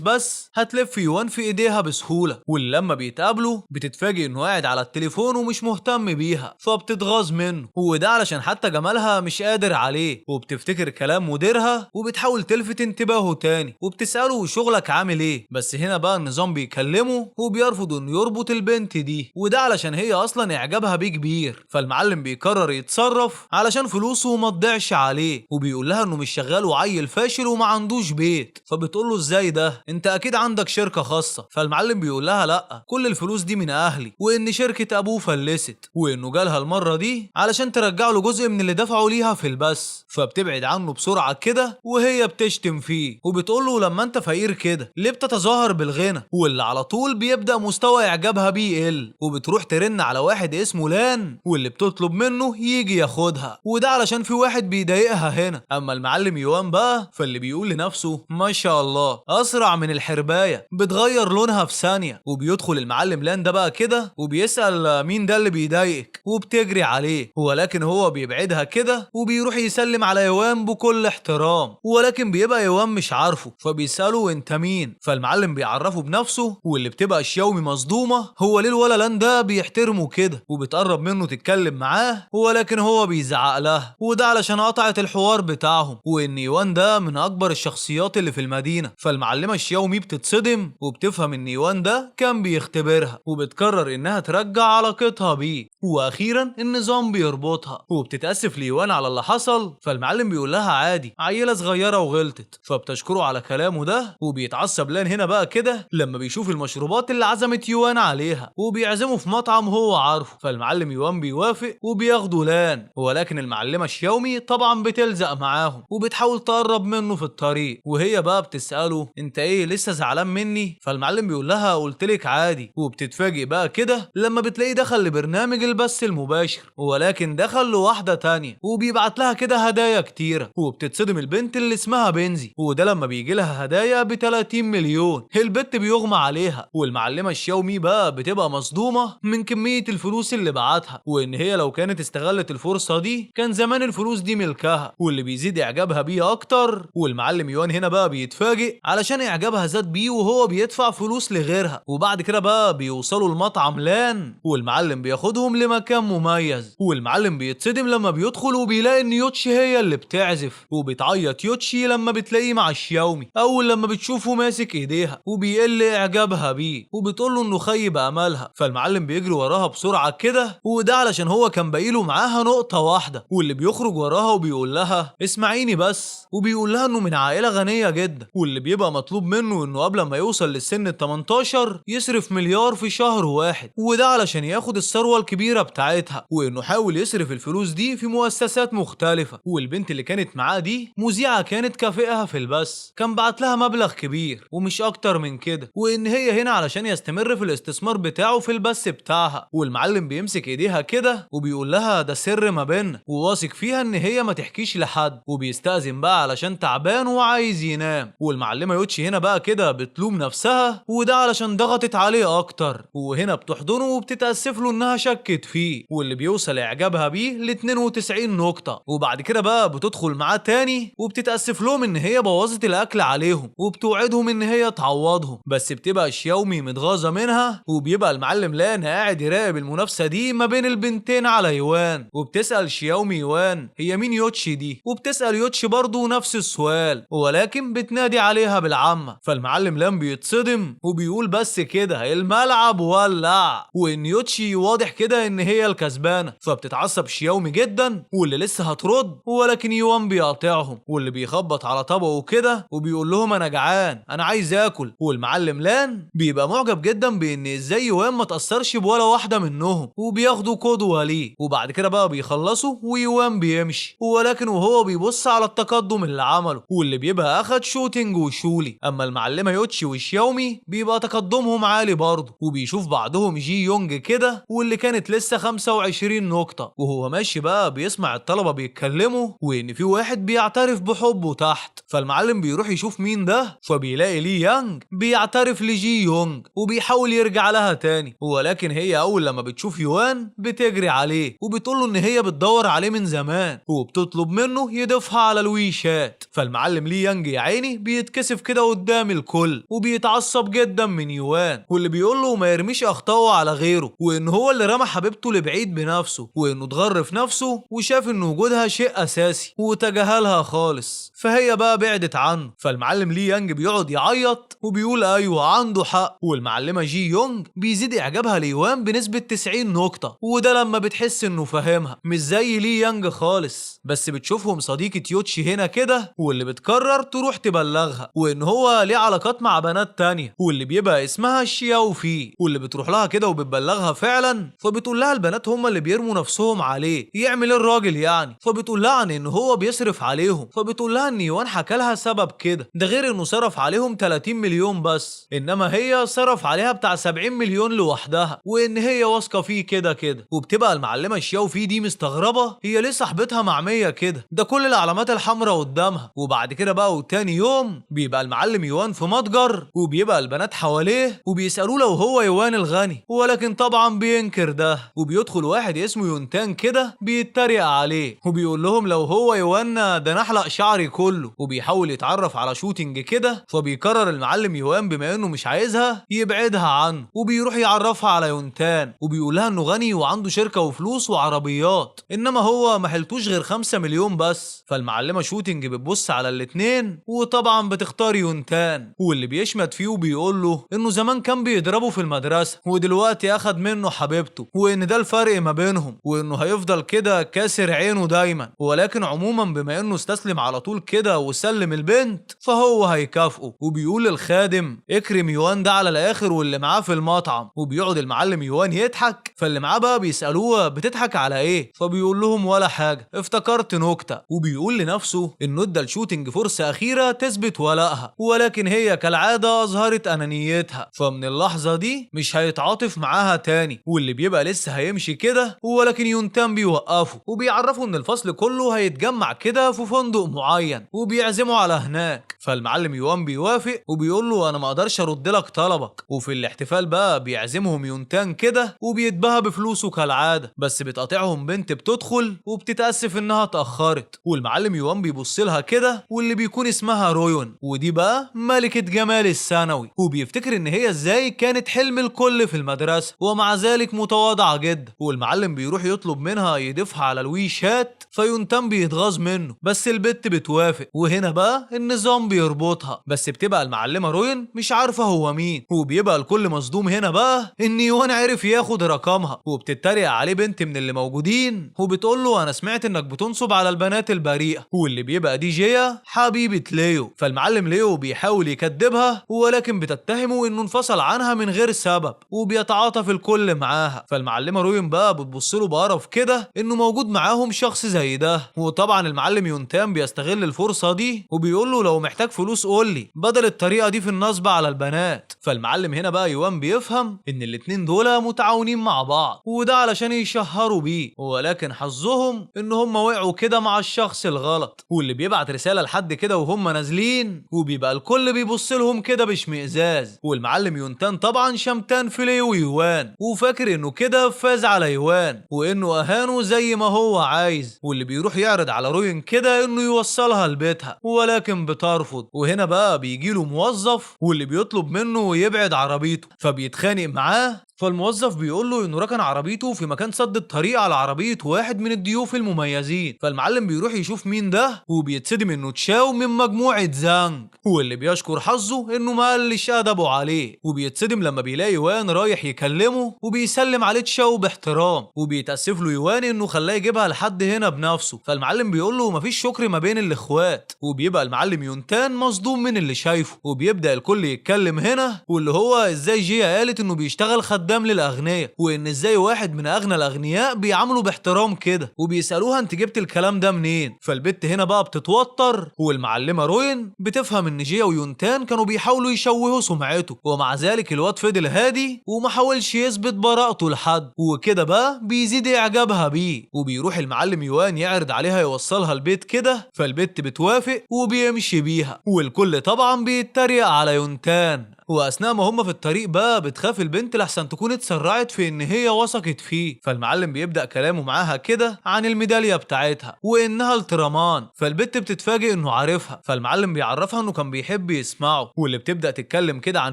بس هتلف يوان في ايديها بسهولة. واللي لما بيتقابلوا بتتفاجئ انه قاعد على التليفون ومش مهتم بيها، فبتتغاظ منه، وده علشان حتى جمالها مش قادر عليه. وبتفتكر كلام مديرها وبتحاول تلفت انتباهه تاني وبتسأله شغلك عامل ايه. بس هنا بقى النظام بيكلمه وبيرفض انه يربط البنت دي، وده علشان هي اصلا اعجابها بيه كبير. فالمعلم بيقرر يتصرف علشان فلوسه ما تضيعش عليه، وبيقول لها انه مش شغال وعيل فاشل وما عندوش بيت. فبتقول له ازاي ده انت اكيد عندك شركة خاصة. فالمعلم بيقول لها لا كل الفلوس دي من اهلي، وان شركة ابوه فلست، وانه جالها المرة دي علشان ترجع له جزء من اللي دفعوا ليها في البث. فبتبعد عنه بسرعة كده وهي بتشتم فيه وبتقول له لما انت فقير كده ليه بتتظاهر بالغنى. واللي على طول بيبدأ مستوى اعجابها بيه يقل، وبتروح ترن على واحد اسمه لان واللي بتطلب منه يجي ياخدها، وده علشان في واحد بيضايقها هنا. اما المعلم يوان بقى فاللي واللي بيقول لنفسه ما شاء الله اسرع من الحربايه، بتغير لونها في ثانيه. وبيدخل المعلم لان ده بقى كده وبيسأل مين ده اللي بيضايقك، وبتجري عليه، ولكن هو بيبعدها كده وبيروح يسلم على يوان بكل احترام، ولكن بيبقى يوان مش عارفه، فبيسأله انت مين؟ فالمعلم بيعرفه بنفسه، واللي بتبقى شياومي مصدومه هو ليه الولا لان ده بيحترمه كده، وبتقرب منه تتكلم معاه، ولكن هو بيزعق لها، وده علشان قطعت الحوار بتاعهم، وان يوان ده من اكبر الشخصيات اللي في المدينه. فالمعلمه شياومي بتتصدم وبتفهم ان يوان ده كان بيختبرها، وبتقرر انها ترجع علاقتها بيه، واخيرا النظام بيربطها، وبتتاسف ليوان على اللي حصل. فالمعلم بيقول لها عادي، عيله صغيره وغلطت، فبتشكره على كلامه ده. وبيتعصب لان هنا بقى كده لما بيشوف المشروبات اللي عزمت يوان عليها، وبيعزمه في مطعم هو عارفه. فالمعلم يوان بيوافق وبياخده لان، ولكن المعلمه شياومي طبعا بتلزق معاهم وبتحاول تقرب منه في الطريق، وهي بقى بتساله انت ايه لسه زعلان مني؟ فالمعلم بيقول لها قلتلك عادي. وبتتفاجئ بقى كده لما بتلاقيه دخل لبرنامج البث المباشر، ولكن دخل لواحده تانية وبيبعت لها كده هدايا كتيره. وبتتصدم البنت اللي اسمها بنزي، وده لما بيجي لها هدايا ب 30 مليون. البنت بيغمى عليها، والمعلمه الشاومي بقى بتبقى مصدومه من كميه الفلوس اللي بعتها، وان هي لو كانت استغلت الفرصه دي كان زمان الفلوس دي ملكها. واللي بيزيد اعجابها بيه اكتر، والمعلم يوان هنا بقى بيتفاجئ علشان اعجابها زاد بيه وهو بيدفع فلوس لغيرها. وبعد كده بقى بيوصلوا المطعم لان، والمعلم بياخدهم لمكان مميز، والمعلم بيتصدم لما بيدخل وبيلاقي ان يوتشي هي اللي بتعزف. وبتعيط يوتشي لما بتلاقيه مع الشياومي اول لما بتشوفه ماسك ايديها، وبيقل اعجابها بيه، وبتقول له انه خيب املها. فالمعلم بيجري وراها بسرعه كده، وده علشان هو كان باقيله معاها نقطه واحده. واللي بيخرج وراها وبيقول لها اسمعيني بس، وبيقول لها انه من عائله غنيه جدا، واللي بيبقى مطلوب منه انه قبل ما يوصل للسن ال 18 يصرف مليار في شهر واحد، وده علشان ياخد الثروه الكبيره بتاعتها، وانه حاول يصرف الفلوس دي في مؤسسات مختلفه. والبنت اللي كانت معاه دي مذيعه كانت كافئها في البث، كان بعت لها مبلغ كبير ومش اكتر من كده، وان هي هنا علشان يستمر في الاستثمار بتاعه في البث بتاعها. والمعلم بيمسك ايديها كده وبيقول لها ده سر ما بيننا، وواثق فيها ان هي ما تحكيش لحد، وبيستأذن بقى علشان تعبان وعايز ينام. والمعلمه يوتشي هنا بقى كده بتلوم نفسها، وده علشان ضغطت عليه اكتر، وهنا بتحضنه وبتتأسف له انها شكت فيه، واللي بيوصل اعجابها بيه ل 92 نقطه. وبعد كده بقى بتدخل معاه تاني وبتتأسف لهم ان هي بوظت الاكل عليهم، وبتوعدهم ان هي تعوضهم، بس بتبقى شياومي متغاظه منها. وبيبقى المعلم لان قاعد يراقب المنافسه دي ما بين البنتين على يوان، وبتسأل شياومي يوان هي مين يوتشي دي، وبتسأل يوتشي برضه نفس السؤال، ولكن بتنادي عليها بالعامه. فالمعلم لان بيتصدم وبيقول بس كده الملعب ولع، وان يوتشي واضح كده ان هي الكسبانه. فبتتعصب شياومي جدا واللي لسه هترد، ولكن يوان بيقاطعهم، واللي بيخبط على طبقه كده وبيقول لهم انا جعان انا عايز اكل. والمعلم لان بيبقى معجب جدا بان ازاي يوان ما تاثرش بولا واحده منهم، وبياخدوا قدوه ليه. وبعد كده بقى بيخلصوا ويوان بيمشي، ولكن وهو بيبص على التقدم اللي عمله، واللي بيبقى اخد شوتينج وشولي. اما المعلمه يوتشي والشياومي بيبقى تقدمهم عالي برضه، وبيشوف بعضهم جي يونج كده واللي كانت لسه 25 نقطه، وهو ماشي بقى بيسمع الطلبه بيتكلموا وان في واحد بيعترف بحبه تحت. فالمعلم بيروح يشوف مين ده، فبيلاقي لي يانج بيعترف لجي يونج وبيحاول يرجع لها تاني، ولكن هي اول لما بتشوف يوان بتجري عليه وبتقوله ان هي بتدور عليه من زمان، وبتطلب منه يضيفها على الويشات. فالمعلم لي يانج يا عيني بيتكسف كده قدام الكل وبيتعصب جدا من يوان، واللي بيقول له ما يرميش اخطائه على غيره، وان هو اللي رمى حبيبته لبعيد بنفسه، وانه اتغر في نفسه وشاف ان وجودها شيء اساسي وتجاهلها خالص، فهي بقى بعدت عنه. فالمعلم لي يانج بيقعد يعيط وبيقول ايوه عنده حق. والمعلمه جي يونج بيزيد اعجابها ليوان بنسبه 90 نقطه، وده لما بتحس انه فاهمها مش زي لي يانج خالص، بس بتشوفهم صديقه يوتشي هنا كده، واللي بتقرر تروح تبلغها وان هو ليه علاقات مع بنات تانية واللي بيبقى اسمها شياو في، واللي بتروح لها كده وبتبلغها فعلا. فبتقول لها البنات هم اللي بيرموا نفسهم عليه، يعمل الراجل يعني. فبتقول لها عن ان هو بيصرف عليهم، فبتقول لها ان يوان حكى لها سبب كده، ده غير انه صرف عليهم 30 مليون بس، انما هي صرف عليها بتاع 70 مليون لوحدها، وان هي واثقه فيه كده كده. وبتبقى المعلمه شياو في دي مستغربه هي ليه صاحبتها معميه كده، ده كل العلامات الحمراء قدامها. وبعد كده بقى وتاني يوم بيبقى المعلم يوان في متجر، وبيبقى البنات حواليه وبيسألوه لو هو يوان الغني، ولكن طبعا بينكر ده. وبيدخل واحد اسمه يونتان كده بيتريق عليه وبيقول لهم لو هو يوان ده نحلق شعري كله، وبيحاول يتعرف على شوتينج كده. فبيقرر المعلم يوان بما انه مش عايزها يبعدها عنه، وبيروح يعرفها على يونتان وبيقول لها انه غني وعنده شركة وفلوس وعربيات، انما هو ما حلتوش غير 5 مليون بس. فالمعلمة شوتينج بتبص على الاتنين وطبعا بتختار يونتان، واللي بيشمت فيه وبيقول له انه زمان كان بيضربه في المدرسة ودلوقتي اخد منه حبيبته، وان ده الفرق ما بينهم، وانه هيفضل كده كاسر عينه دايما. ولكن عموما بما انه استسلم على طول كده وسلم البنت فهو هيكافئه. وبيقول للخادم اكرم يوان ده على الاخر واللي معاه في المطعم. وبيقعد المعلم يوان يضحك، فاللي معاه بقى بيسألوه بتضحك على ايه؟ فبيقول لهم ولا حاجة، افتكرت نكتة. وبيقول لنفسه انه ادى الشوتينج فرصة اخيرة تثبت ولائها، ولكن هي كالعادة اظهرت انانيتها، فمن اللحظة دي مش هيتعاطف معاها تاني. واللي بيبقى لسه هيمشي كده، ولكن يونتان بيوقفه وبيعرفه ان الفصل كله هيتجمع كده في فندق معين وبيعزموا على هناك. فالمعلم يوان بيوافق وبيقول له انا ما اقدرش ارد لك طلبك. وفي الاحتفال بقى بيعزمهم يونتان كده وبيتباهى بفلوسه كالعاده، بس بتقاطعهم بنت بتدخل وبتتاسف انها اتاخرت. والمعلم يوان بيبص لها كده، واللي بيكون اسمها رويون، ودي بقى ملكه جمال الثانوي. وبيفتكر ان هي ازاي كانت حلم الكل في المدرسه ومع ذلك متواضعه جدا. والمعلم بيروح يطلب منها يضيفها على الويشات، فيونتان بيتغاظ منه بس البت بتوافق. وهنا بقى النظام بيربطها، بس بتبقى المعلمه روين مش عارفه هو مين. وبيبقى الكل مصدوم هنا بقى ان يوان عرف ياخد رقمها، وبتتريق عليه بنت من اللي موجودين وبتقول له انا سمعت انك بتنصب على البنات البريئه. واللي بيبقى دي جيا حبيبه ليو. فالمعلم ليو بيحاول يكدبها، ولكن بتتهمه انه انفصل عنها من غير سبب، وبيتعاطف الكل معاها. فالمعلمه روين بقى بتبص له بقرف كده انه موجود معاهم شخص زي ده. وطبعا المعلم يونتان بيستغل الفرصه دي وبيقول له لو محتاج فلوس قول لي بدل الطريقه دي في النصب على البنات. فالمعلم هنا بقى يوان بيفهم ان الاتنين دول متعاونين مع بعض، وده علشان يشهروا بيه، ولكن حظهم ان هم وقعوا كده مع الشخص الغلط. واللي بيبعت رساله لحد كده وهم نازلين، وبيبقى الكل بيبص لهم كده باشمئزاز. والمعلم يونتان طبعا شمتان في ليو ويوان، وفاكر انه كده فاز على يوان وانه اهانه زي ما هو عايز. واللي بيروح يعرض على روين كده انه يوصلها لبيتها، ولكن بترفض. وهنا بقى بيجيله موظف واللي بيطلب منه يبعد عربيته، فبيتخانق معاه. فالموظف بيقول له انه ركن عربيته في مكان سد الطريق على عربيه واحد من الضيوف المميزين. فالمعلم بيروح يشوف مين ده، وبيتصدم انه تشاو من مجموعه زانج، واللي بيشكر حظه انه ما قلش ادبه عليه. وبيتصدم لما بيلاقي يوان رايح يكلمه وبيسلم عليه تشاو باحترام، وبيتاسف له يوان انه خلاه يجيبها لحد هنا بنفسه. فالمعلم بيقول له مفيش شكر ما بين الاخوات. وبيبقى المعلم يونتان مصدوم من اللي شايفه، وبيبدا الكل يتكلم هنا، واللي هو ازاي جيا قالت انه بيشتغل خدام للاغنياء، وان ازاي واحد من اغنى الاغنياء بيعاملوا باحترام كده. وبيسالوها انت جبت الكلام ده منين؟ فالبت هنا بقى بتتوتر، والمعلمه روين بتفهم ان جيا ويونتان كانوا بيحاولوا يشوهوا سمعته، ومع ذلك الواد فضل هادي وما حاولش يثبت براءته لحد. وكده بقى بيزيد اعجابها بيه، وبيروح المعلم يوان يعرض عليها يوصلها البيت كده. فالبت بتوافق وبيمشي بيها، والكل طبعا بيتريق على يونتان. واثناء ما هم في الطريق بقى بتخاف البنت لحسن تكون اتسرعت في ان هي وثقت فيه. فالمعلم بيبدا كلامه معاها كده عن الميداليه بتاعتها وانها الترامان. فالبنت بتتفاجئ انه عارفها، فالمعلم بيعرفها انه كان بيحب يسمعه. واللي بتبدا تتكلم كده عن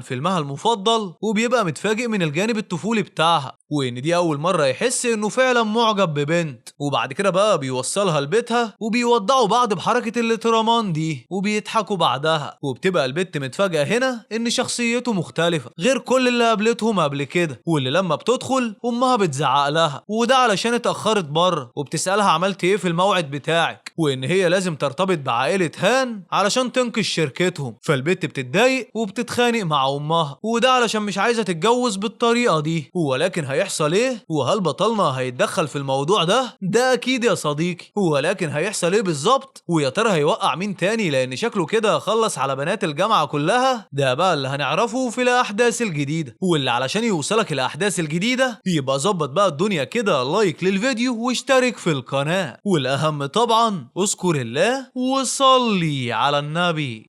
فيلمها المفضل، وبيبقى متفاجئ من الجانب الطفولي بتاعها، وان دي اول مره يحس انه فعلا معجب ببنت. وبعد كده بقى بيوصلها لبيتها، وبيودعوا بعض بحركه الترامان دي وبيضحكوا بعدها. وبتبقى البنت متفاجئه هنا ان شخصيته مختلفه غير كل اللي قابلتهم قبل كده، واللي لما بتدخل امها بتزعق لها، وده علشان اتاخرت بره، وبتسالها عملت ايه في الموعد بتاعك، وان هي لازم ترتبط بعائله هان علشان تنقذ شركتهم. فالبنت بتتضايق وبتتخانق مع امها، وده علشان مش عايزه تتجوز بالطريقه دي. ولكن هيحصل ايه؟ وهل بطلنا هيتدخل في الموضوع ده؟ ده اكيد يا صديقي. ولكن هيحصل ايه بالظبط؟ ويا ترى هيوقع مين تاني؟ لان شكله كده خلص على بنات الجامعه كلها. ده بقى اللي هنعرفه في الاحداث الجديده، واللي علشان يوصلك الاحداث الجديده يبقى ظبط بقى الدنيا كده، لايك للفيديو واشترك في القناه، والاهم طبعا اذكر الله وصلي على النبي.